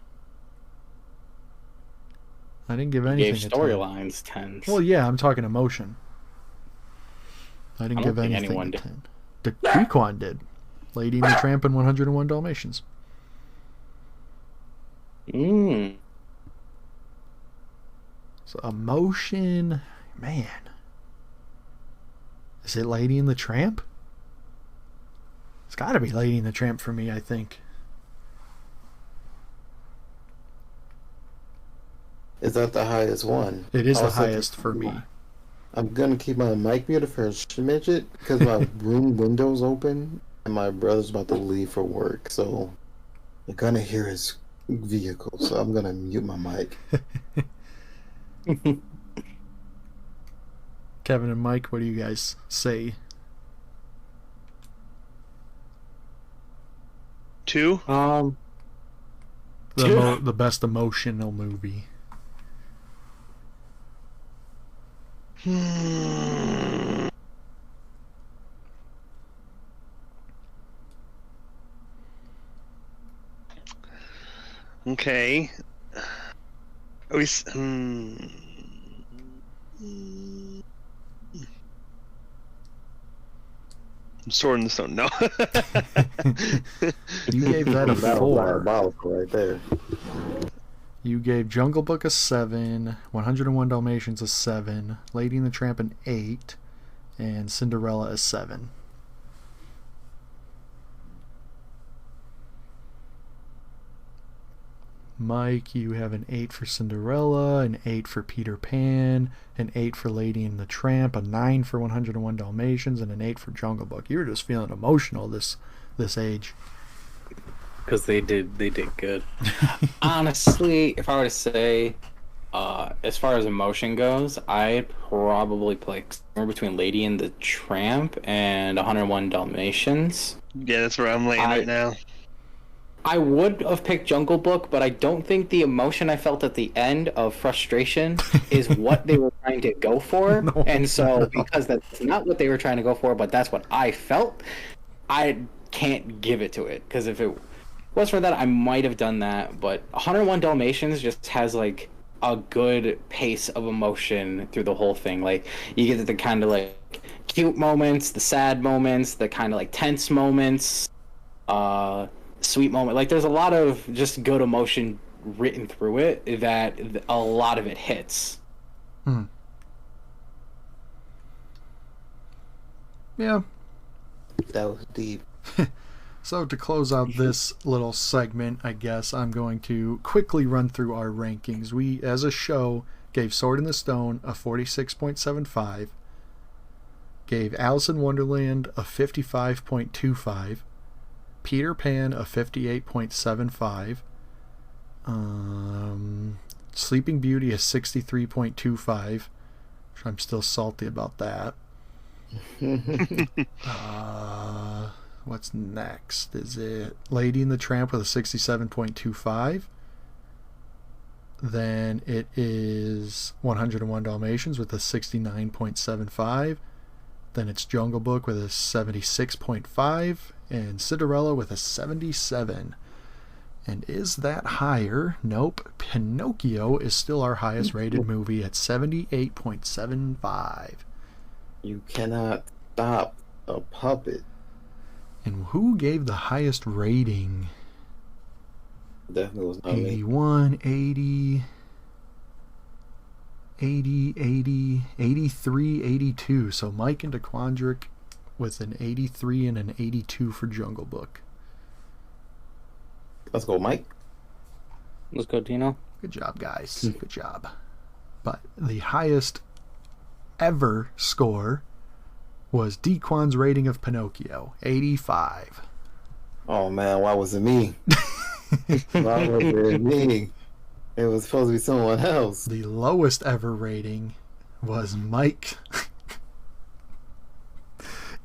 I didn't give you anything gave a 10. storylines 10s. Well, yeah, I'm talking emotion. I didn't I don't give think anything anyone a did. 10. Dequan did. Lady and the Tramp and 101 Dalmatians. Mm. So emotion, man. Is it Lady and the Tramp? It's got to be Lady and the Tramp for me, I think. Is that the highest one? It is I the was thinking- highest for me. I'm gonna keep my mic muted for a midget because my room window's open and my brother's about to leave for work, so you're gonna hear his vehicle. So I'm gonna mute my mic. Kevin and Mike, what do you guys say? 2. The best emotional movie. Okay. Sword in the Stone. No. You gave that a That was 4. diabolical right there. You gave Jungle Book a 7, 101 Dalmatians a 7, Lady and the Tramp an 8, and Cinderella a 7. Mike, you have an 8 for Cinderella, an 8 for Peter Pan, an 8 for Lady and the Tramp, a 9 for 101 Dalmatians, and an 8 for Jungle Book. You were just feeling emotional this age. Because they did good. Honestly, if I were to say, as far as emotion goes, I'd probably play somewhere between Lady and the Tramp and 101 Dalmatians. Yeah, that's where I'm laying right now. I would have picked Jungle Book, but I don't think the emotion I felt at the end of frustration is what they were trying to go for. No, and so, because that's not what they were trying to go for, but that's what I felt, I can't give it to it. Because if it was for that, I might have done that. But 101 Dalmatians just has, like, a good pace of emotion through the whole thing. Like, you get the kind of, like, cute moments, the sad moments, the kind of, like, tense moments, sweet moment. Like there's a lot of just good emotion written through it that a lot of it hits. Yeah. That was deep. So to close out this little segment, I guess I'm going to quickly run through our rankings. We, as a show, gave Sword in the Stone a 46.75, gave Alice in Wonderland a 55.25, Peter Pan a 58.75, Sleeping Beauty a 63.25, which I'm still salty about that. What's next? Is it Lady and the Tramp with a 67.25? Then it is 101 Dalmatians with a 69.75. Then it's Jungle Book with a 76.5. And Cinderella with a 77. And is that higher? Nope. Pinocchio is still our highest rated movie at 78.75. You cannot stop a puppet. And who gave the highest rating? Definitely was not me. 81, 80, 83, 82. So Mike and DeQuandrick with an 83 and an 82 for Jungle Book. Let's go, Mike. Let's go, Dino. Good job, guys. Good job. But the highest ever score was Dequan's rating of Pinocchio, 85. Oh man, why was it me? Why was it me? It was supposed to be someone else. The lowest ever rating was Mike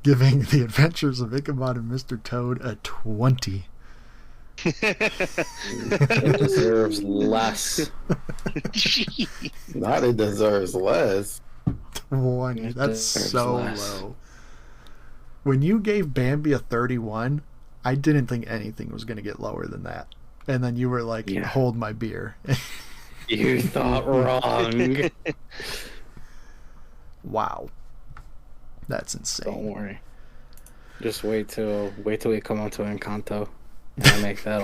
giving The Adventures of Ichabod and Mr. Toad a 20. It deserves less. Not it deserves less. 20. That's so less. low. When you gave Bambi a 31, I didn't think anything was going to get lower than that. And then you were like, Yeah. hold my beer. You thought wrong. Wow. That's insane. Don't worry. Just wait till we come on to Encanto. And I'll make that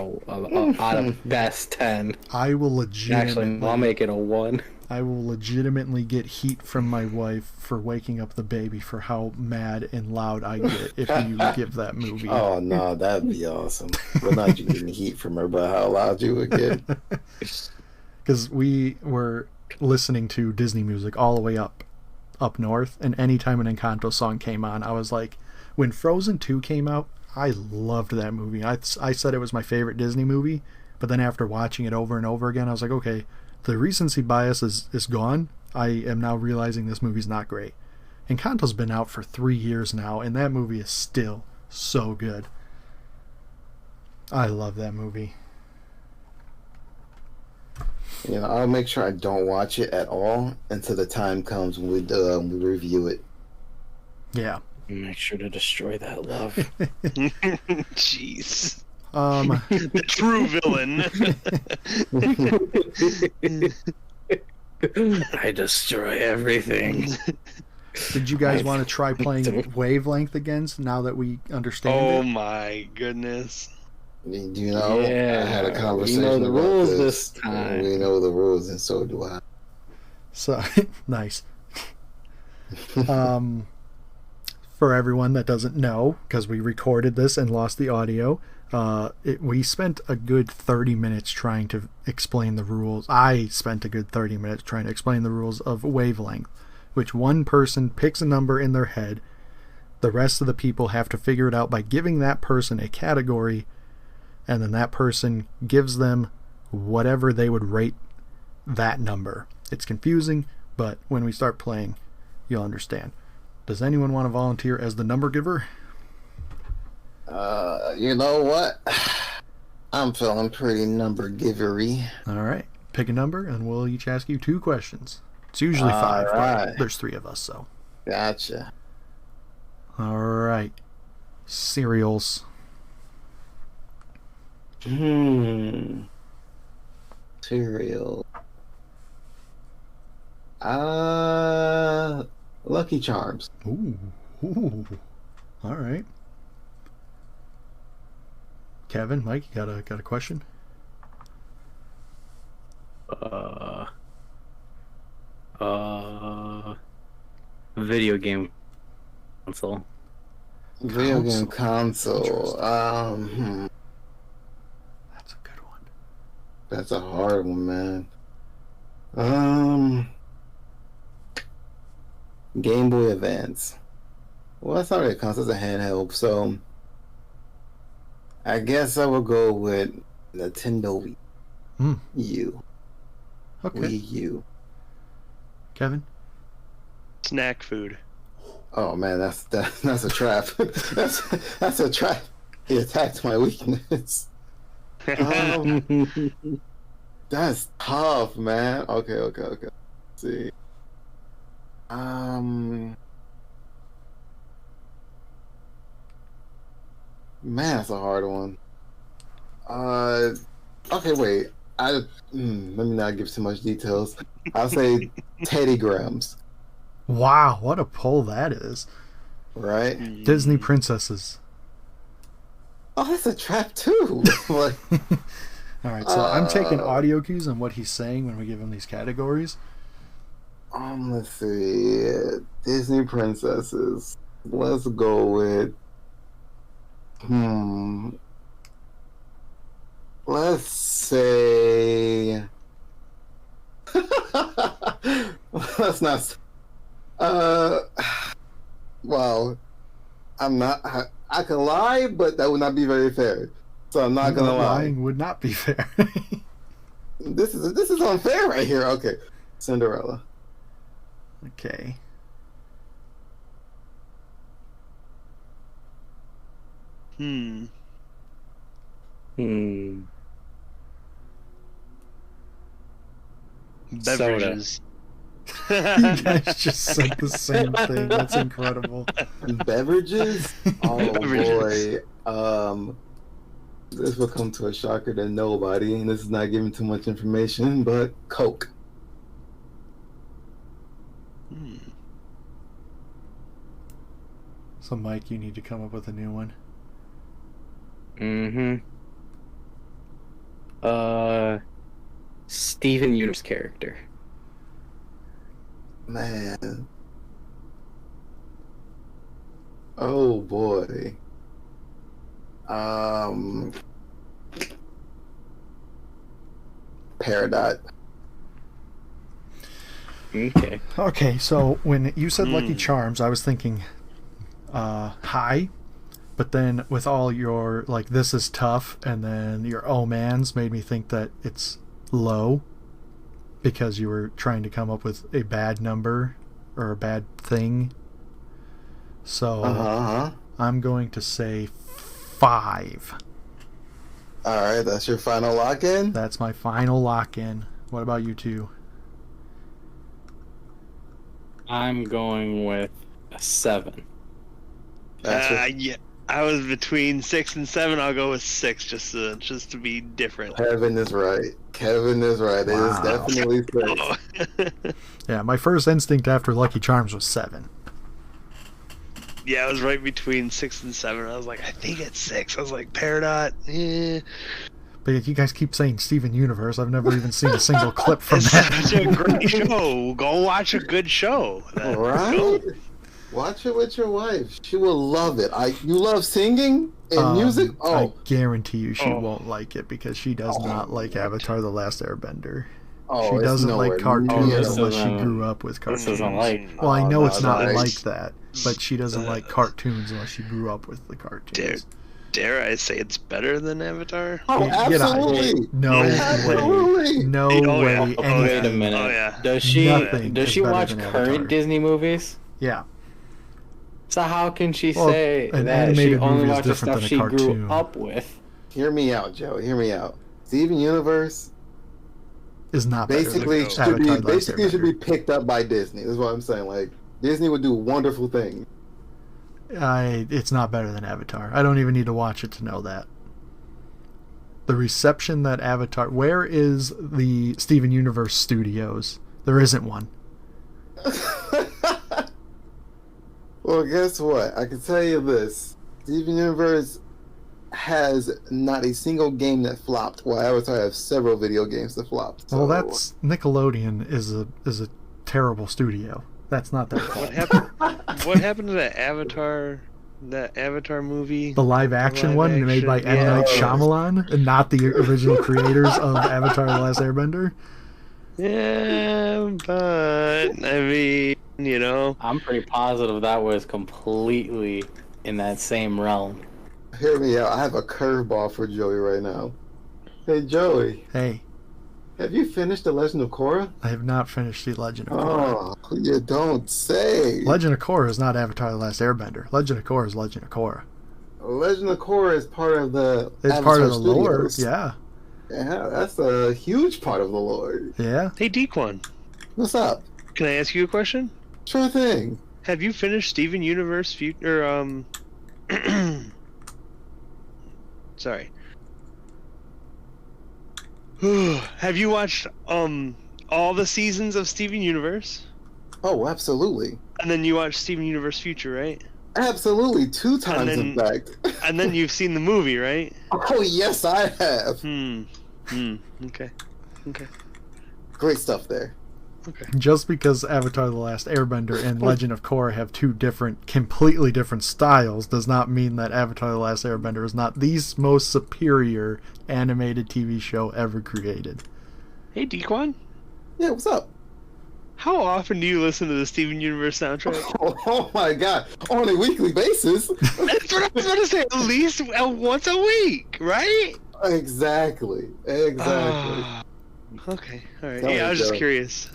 out of best 10. I will legitimately... Actually, I'll make it a 1. I will legitimately get heat from my wife for waking up the baby for how mad and loud I get if you give that movie. Oh no, that'd be awesome. Well, not you getting heat from her, but how loud you would get. Because we were listening to Disney music all the way up north, and anytime an Encanto song came on, I was like, when Frozen 2 came out, I loved that movie. I said it was my favorite Disney movie, but then after watching it over and over again, I was like, okay, the recency bias is gone. I am now realizing this movie's not great. Encanto's been out for 3 years now, and that movie is still so good. I love that movie. You know, I'll make sure I don't watch it at all until the time comes when we review it. Yeah. Make sure to destroy that love. Jeez. The true villain. I destroy everything. Did you guys want to try playing Wavelength again now that we understand Oh it? my goodness. Do you know? Yeah, I had a conversation we know the about rules this time. We know the rules, and so do I. So nice. For everyone that doesn't know, because we recorded this and lost the audio, we spent a good 30 minutes trying to explain the rules. I spent a good 30 minutes trying to explain the rules of Wavelength, which one person picks a number in their head. The rest of the people have to figure it out by giving that person a category, and then that person gives them whatever they would rate that number. It's confusing, but when we start playing, you'll understand. Does anyone want to volunteer as the number giver? You know what? I'm feeling pretty number givery. All right. Pick a number, and we'll each ask you 2 questions. It's usually 5, right. but there's 3 of us, so. Gotcha. All right. Cereals. Cereal. Lucky Charms. Ooh. All right. Kevin, Mike, you got a question? Video game console. Video game console. That's a good one. That's a hard one, man. Game Boy Advance. Well, that's not really a console, it's a handheld, so I guess I will go with Nintendo Wii U. Okay. Wii U. Kevin? Snack food. Oh man, that's a trap. that's a trap. He attacked my weakness. That's tough, man. Okay. Let's see. Man, that's a hard one. Okay, wait. Let me not give too much details. I'll say Teddy Grahams. Wow, what a poll that is. Right? Disney princesses. Oh, that's a trap too. Like, all right, so I'm taking audio cues on what he's saying when we give him these categories. Let's see. Disney princesses. Let's go with. Let's say. Let's not. Well, I'm not. I can lie, but that would not be very fair. So I'm not gonna lie. Lying would not be fair. This is unfair right here. Okay, Cinderella. Okay. Beverages. You guys just said the same thing. That's incredible. Beverages? Oh Beverages. boy. This will come to a shocker to nobody, and this is not giving too much information, but Coke. So, Mike, you need to come up with a new one. Steven Universe character. Man. Oh boy. Peridot. Okay. Okay, so when you said Lucky Charms, I was thinking high, but then with all your, like, this is tough, and then your oh mans made me think that it's low because you were trying to come up with a bad number or a bad thing. So I'm going to say 5. Alright, that's your final lock-in? That's my final lock-in. What about you two? I'm going with a 7. Yeah, I was between 6 and 7. I'll go with 6 just to be different. Kevin is right. It is definitely 6. Yeah, my first instinct after Lucky Charms was 7. Yeah, I was right between 6 and 7. I was like, I think it's 6. I was like, Peridot, But you guys keep saying Steven Universe. I've never even seen a single clip from It's that. such a great show. Go watch a good show. Right? Watch it with your wife. She will love it. You love singing and music? I guarantee you she won't like it because she does not like Avatar The Last Airbender. She doesn't like cartoons unless she grew up with cartoons. Doesn't like. Well, I know it's not nice. like that, but she doesn't like cartoons unless she grew up with the cartoons. Dare I say it's better than Avatar? Oh, Get out of here. absolutely. No way. Absolutely. No Oh, way. yeah. anything. Wait a minute. Oh, yeah. Does she Nothing does is she better watch than current Avatar. Disney movies? Yeah. So how can she Well, say an that she animated only movie is watches different stuff than a she cartoon. grew up with? Hear me out, Joe. Hear me out. Steven Universe Is not better basically than should Avatar be The Last basically should be Airbender. picked up by Disney. That's what I'm saying. Like Disney would do wonderful things. It's not better than Avatar. I don't even need to watch it to know that. The reception that Avatar... Where is the Steven Universe Studios? There isn't one. Well, guess what? I can tell you this. Steven Universe has not a single game that flopped, while Avatar has several video games that flopped. So. Well, that's Nickelodeon is a terrible studio. That's not their fault. What happened to that Avatar movie? The live action one made by M. Night Shyamalan, and not the original creators of Avatar: The Last Airbender. Yeah, but I mean, you know, I'm pretty positive that was completely in that same realm. Hear me out. I have a curveball for Joey right now. Hey, Joey. Hey, Have you finished The Legend of Korra? I have not finished The Legend of Korra. Oh, you don't say. Legend of Korra is not Avatar: The Last Airbender. Legend of Korra is Legend of Korra. Legend of Korra is part of the It's Avatar part of the lore. Studios. Yeah. Yeah, that's a huge part of the lore. Yeah. hey Dequan, What's up? can I ask you a question? Sure thing. Have you finished Steven Universe Future? Sorry. Have you watched all the seasons of Steven Universe? Oh, absolutely. And then you watched Steven Universe Future, right? Absolutely, 2 times then- in fact. And then you've seen the movie, right? Oh, yes, I have. Okay. Great stuff there. Just because Avatar: The Last Airbender and Legend of Korra have two completely different styles does not mean that Avatar: The Last Airbender is not the most superior animated TV show ever created. Hey Dequan, Yeah, what's up? how often do you listen to the Steven Universe soundtrack? Oh my god, on a weekly basis. That's what I was going to say. At least once a week, right? Exactly. Okay. All right. Tell me, Yeah, I was just Joe. curious.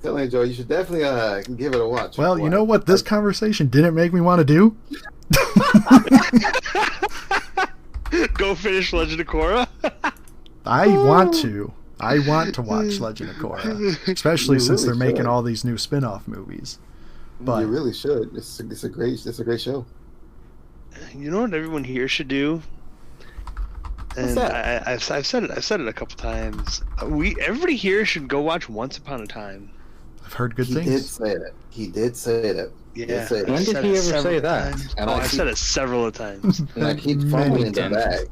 Tell me, Joe, you should definitely give it a watch. Well, you know what this conversation didn't make me want to do? Go finish Legend of Korra. I want to. I want to watch Legend of Korra, especially You since really they're making should. all these new spin-off movies. But You really should. It's a great show. You know what everyone here should do? And that? I've said it a couple times. Everybody here should go watch Once Upon a Time. I've heard good He things. did say that. He did say that. Yeah. Yes, I- When I've did said he it ever say several that? times. And Oh, I I've keep- said it several times. And I keep Many fumbling in the times. bag.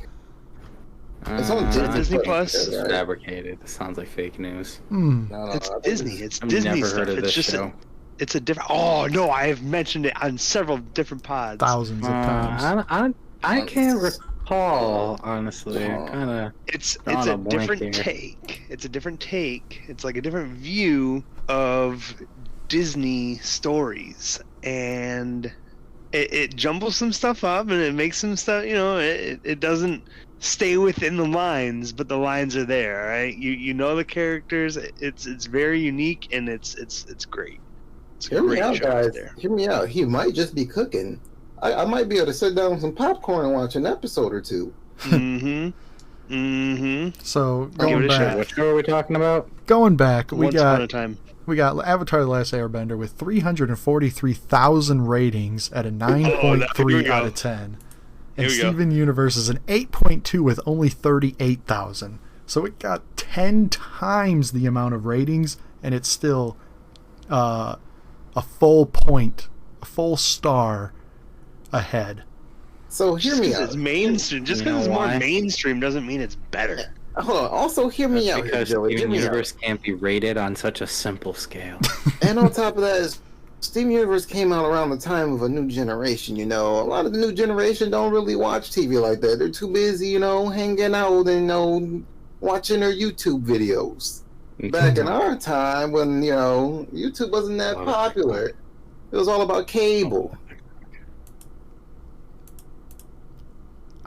It's on Disney, Disney Plus. Plus? Right? Fabricated. This sounds like fake news. Hmm. No, It's I think Disney. It's I've Disney never stuff. heard of It's this just show. it's a different. Oh no, I have mentioned it on several different pods. Thousands of times. I can't recall, honestly. Oh. Kind of. It's Drawing a a blank different here. take. It's a different take. It's like a different view of Disney stories, and it jumbles some stuff up, and it makes some stuff. You know, it doesn't stay within the lines, but the lines are there, right? You know the characters. It's very unique, and it's great. It's a Hear me great out, show guys. out there. Hear me out. He might just be cooking. I might be able to sit down with some popcorn and watch an episode or two. So Give going it a back, shot. What show are we talking about? we Once upon a got time. Avatar: The Last Airbender with 343,000 ratings at a 9.3 we go. out of 10. Here And we go. Steven Universe is an 8.2 with only 38,000. So it got 10 times the amount of ratings, and it's still a full star ahead. So hear Just me because out. it's mainstream, just You because know it's more why? mainstream doesn't mean it's better. Hold on. Also, hear me out here, Because Joey. Hear Steven me out. Universe can't be rated on such a simple scale. And on top of that, is Steven Universe came out around the time of a new generation. You know, a lot of the new generation don't really watch TV like that. They're too busy, hanging out and watching their YouTube videos. Back in our time, when YouTube wasn't that popular, it was all about cable.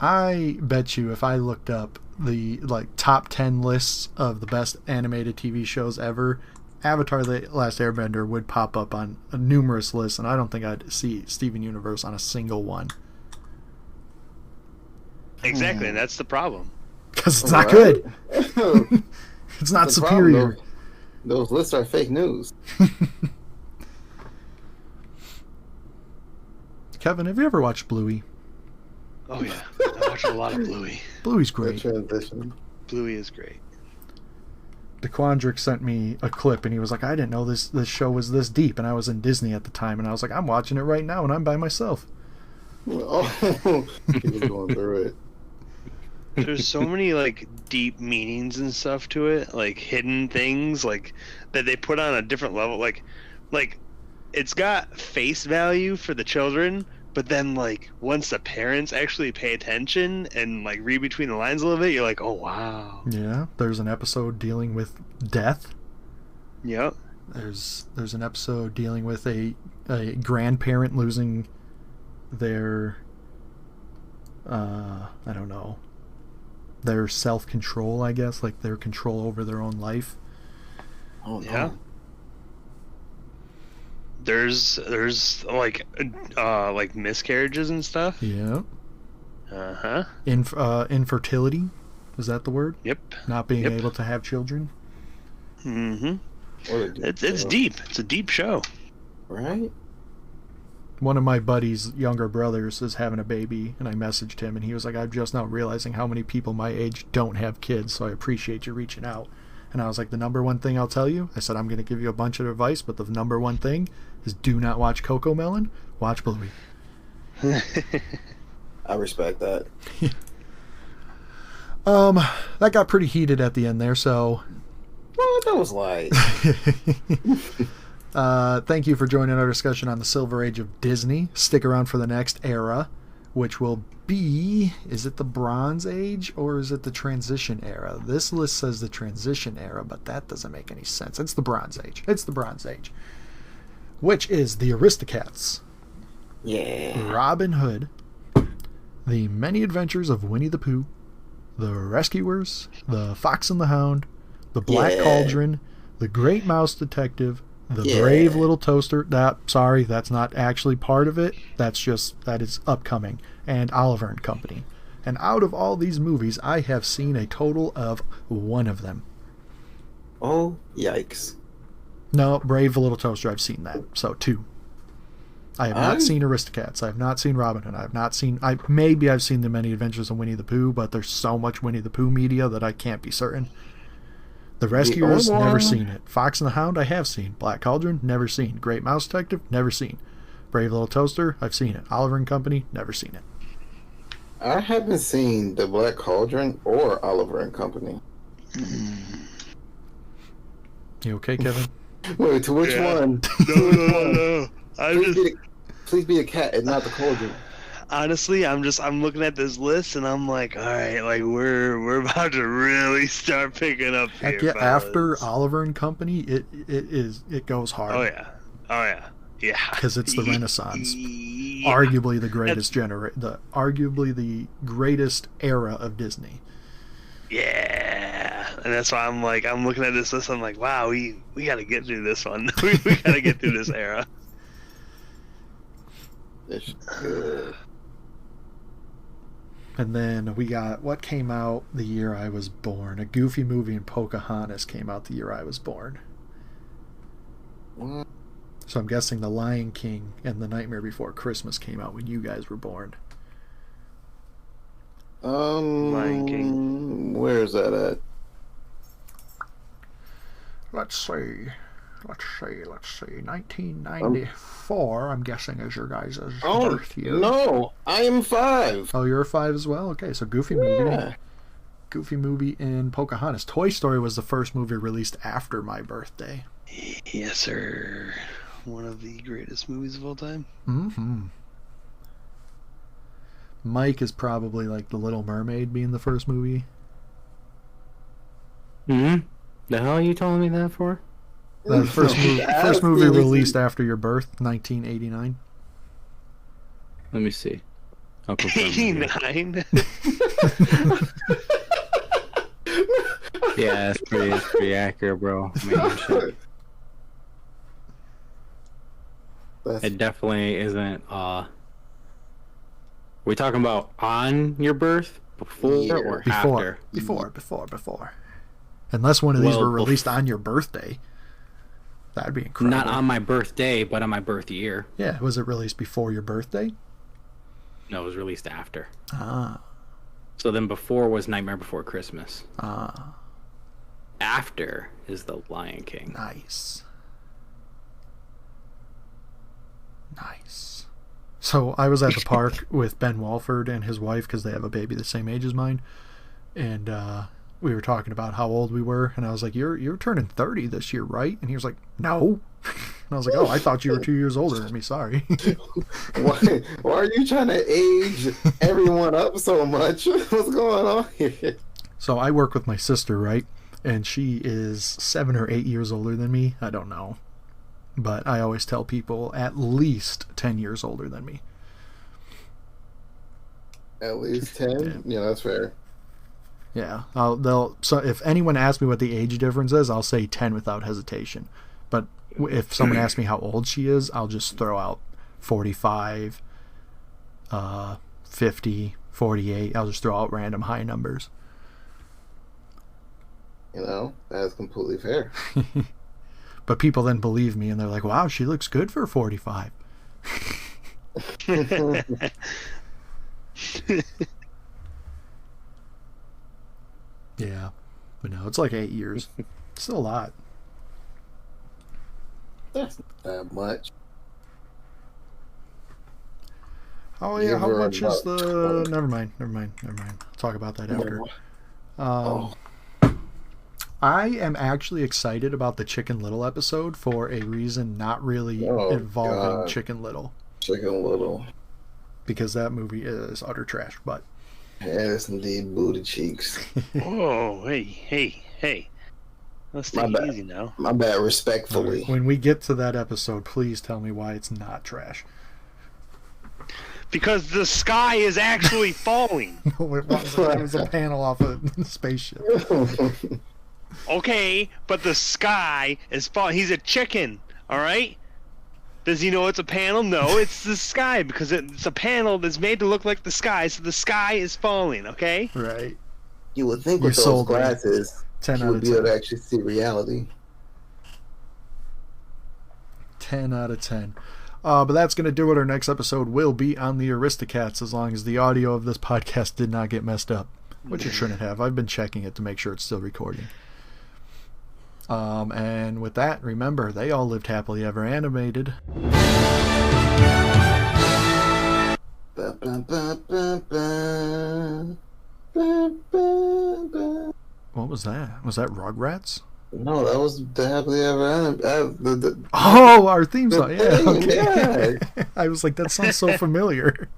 I bet you if I looked up the top 10 lists of the best animated TV shows ever, Avatar: The Last Airbender would pop up on numerous lists, and I don't think I'd see Steven Universe on a single one. Exactly, and that's the problem. Because it's not Right? good. The It's not problem, superior. those lists are fake news. Kevin, have you ever watched Bluey? Oh yeah, I watch a lot of Bluey. Bluey's The great. transition. Bluey is great. DeQuandrick sent me a clip, and he was like, I didn't know this show was this deep, and I was in Disney at the time, and I was like, I'm watching it right now, and I'm by myself. Oh, he was going through it. There's so many like deep meanings and stuff to it, like hidden things, like that they put on a different level. Like it's got face value for the children, but then like once the parents actually pay attention and like read between the lines a little bit, you're like, oh wow. Yeah, there's an episode dealing with death. Yep. There's an episode dealing with a grandparent losing their I don't know, their self-control, I guess, like their control over their own life. Oh no. Yeah. There's like miscarriages and stuff. Yeah. Uh-huh. Infertility, is that the word? Yep. Not being Yep. able to have children. Mm-hmm. What a deep It's show. deep. It's a deep show. Right? One of my buddy's younger brothers is having a baby, and I messaged him, and he was like, I'm just now realizing how many people my age don't have kids, so I appreciate you reaching out. And I was like, the number one thing I'll tell you, I said, I'm going to give you a bunch of advice, but the number one thing is do not watch Coco Melon, watch Bluey. I respect that. That got pretty heated at the end there, so Well, that was light. thank you for joining our discussion on the Silver Age of Disney. Stick around for the next era, which will be, is it the Bronze Age or is it the Transition Era? This list says the Transition Era, but that doesn't make any sense. It's the Bronze Age. It's the Bronze Age, which is the Aristocats, Yeah. Robin Hood, the Many Adventures of Winnie the Pooh, the Rescuers, the Fox and the Hound, the Black Yeah. Cauldron, the Great Mouse Detective, the Yeah. Brave Little Toaster. Sorry, that's not actually part of it. That is upcoming. And Oliver and Company. And out of all these movies, I have seen a total of one of them. Oh, yikes. No, Brave Little Toaster, I've seen that. So 2. I have not I'm- seen Aristocats. I have not seen Robin Hood. I have not seen... Maybe I've seen The Many Adventures of Winnie the Pooh, but there's so much Winnie the Pooh media that I can't be certain. The Rescuers, only never one- seen it. Fox and the Hound, I have seen. Black Cauldron, never seen. Great Mouse Detective, never seen. Brave Little Toaster, I've seen it. Oliver and Company, never seen it. I haven't seen The Black Cauldron or Oliver and Company. You okay, Kevin? Wait, to which Yeah. one? No. Please be a cat and not the cauldron. Honestly, I'm looking at this list and I'm like, all right, like we're about to really start picking up here. Heck yeah, fellas. after Oliver and Company, it goes hard. Oh yeah. Yeah. Because it's the Renaissance. Yeah. Arguably the greatest arguably the greatest era of Disney. Yeah. And that's why I'm looking at this list, I'm like, wow, we gotta get through this one. we gotta get through this era. It's good. And then we got what came out the year I was born. A Goofy Movie and Pocahontas came out the year I was born. What? So I'm guessing The Lion King and The Nightmare Before Christmas came out when you guys were born. Lion King. Where is that at? Let's see. 1994, I'm guessing, is your guys' Oh, birth year. no, I am 5. Oh, you're 5 as well? Okay, so Goofy Movie. Yeah. Goofy Movie and Pocahontas. Toy Story was the first movie released after my birthday. Yes, sir. One of the greatest movies of all time. Mm-hmm. Mike is probably like The Little Mermaid being the first movie. The hell are you telling me that for? The first movie released after your birth, 1989. Let me see. I'll confirm it here. 89. Yeah, it's pretty accurate, bro. Man, shit. That's, It definitely isn't. We talking about on your birth, before, Year. or Before. after? Before. Unless one of these Well, were released on your birthday. That'd be incredible. Not on my birthday, but on my birth year. Yeah, was it released before your birthday? No, it was released after. Ah. So then before was Nightmare Before Christmas. Ah. After is The Lion King. Nice. So I was at the park with Ben Walford and his wife because they have a baby the same age as mine, and we were talking about how old we were, and I was like, "You're turning 30 this year, right?" And he was like, "No." And I was like, "Oh, I thought you were 2 years older than me. Sorry." Why are you trying to age everyone up so much? What's going on here? So I work with my sister, right? And she is 7 or 8 years older than me. I don't know. But I always tell people at least 10 years older than me. At least 10? Yeah, that's fair. Yeah. So if anyone asks me what the age difference is, I'll say 10 without hesitation. But if someone asks me how old she is, I'll just throw out 45, 50, 48. I'll just throw out random high numbers. You know, that's completely fair. But people then believe me and they're like, "Wow, she looks good for 45." Yeah. But no, it's like 8 years. Still a lot. That's not that much. Oh yeah, how You're much is about the... 20. Never mind. I'll talk about that after. Oh. I am actually excited about the Chicken Little episode for a reason not really involving God. Chicken Little. Chicken Little. Because that movie is utter trash, but... Yes, indeed, booty cheeks. Whoa, hey. Let's take it easy now. My bad, respectfully. When we get to that episode, please tell me why it's not trash. Because the sky is actually falling. No, it wasn't. It was a panel off a spaceship. Okay, but the sky is falling. He's a chicken, all right? Does he know it's a panel? No, it's the sky because it's a panel that's made to look like the sky, so the sky is falling, okay? Right. You would think You with those sold me. glasses, 10 you out would of be able 10. to actually see reality. 10 out of 10. But that's going to do it. Our next episode will be on the Aristocats as long as the audio of this podcast did not get messed up, which it shouldn't have. I've been checking it to make sure it's still recording. And with that, remember, they all lived happily ever animated. Ba, ba, ba, ba, ba. Ba, ba, ba. What was that? Was that Rugrats? No, that was the happily ever animated. Oh, our theme song. Yeah, thing, okay. yeah. I was like, that sounds so familiar.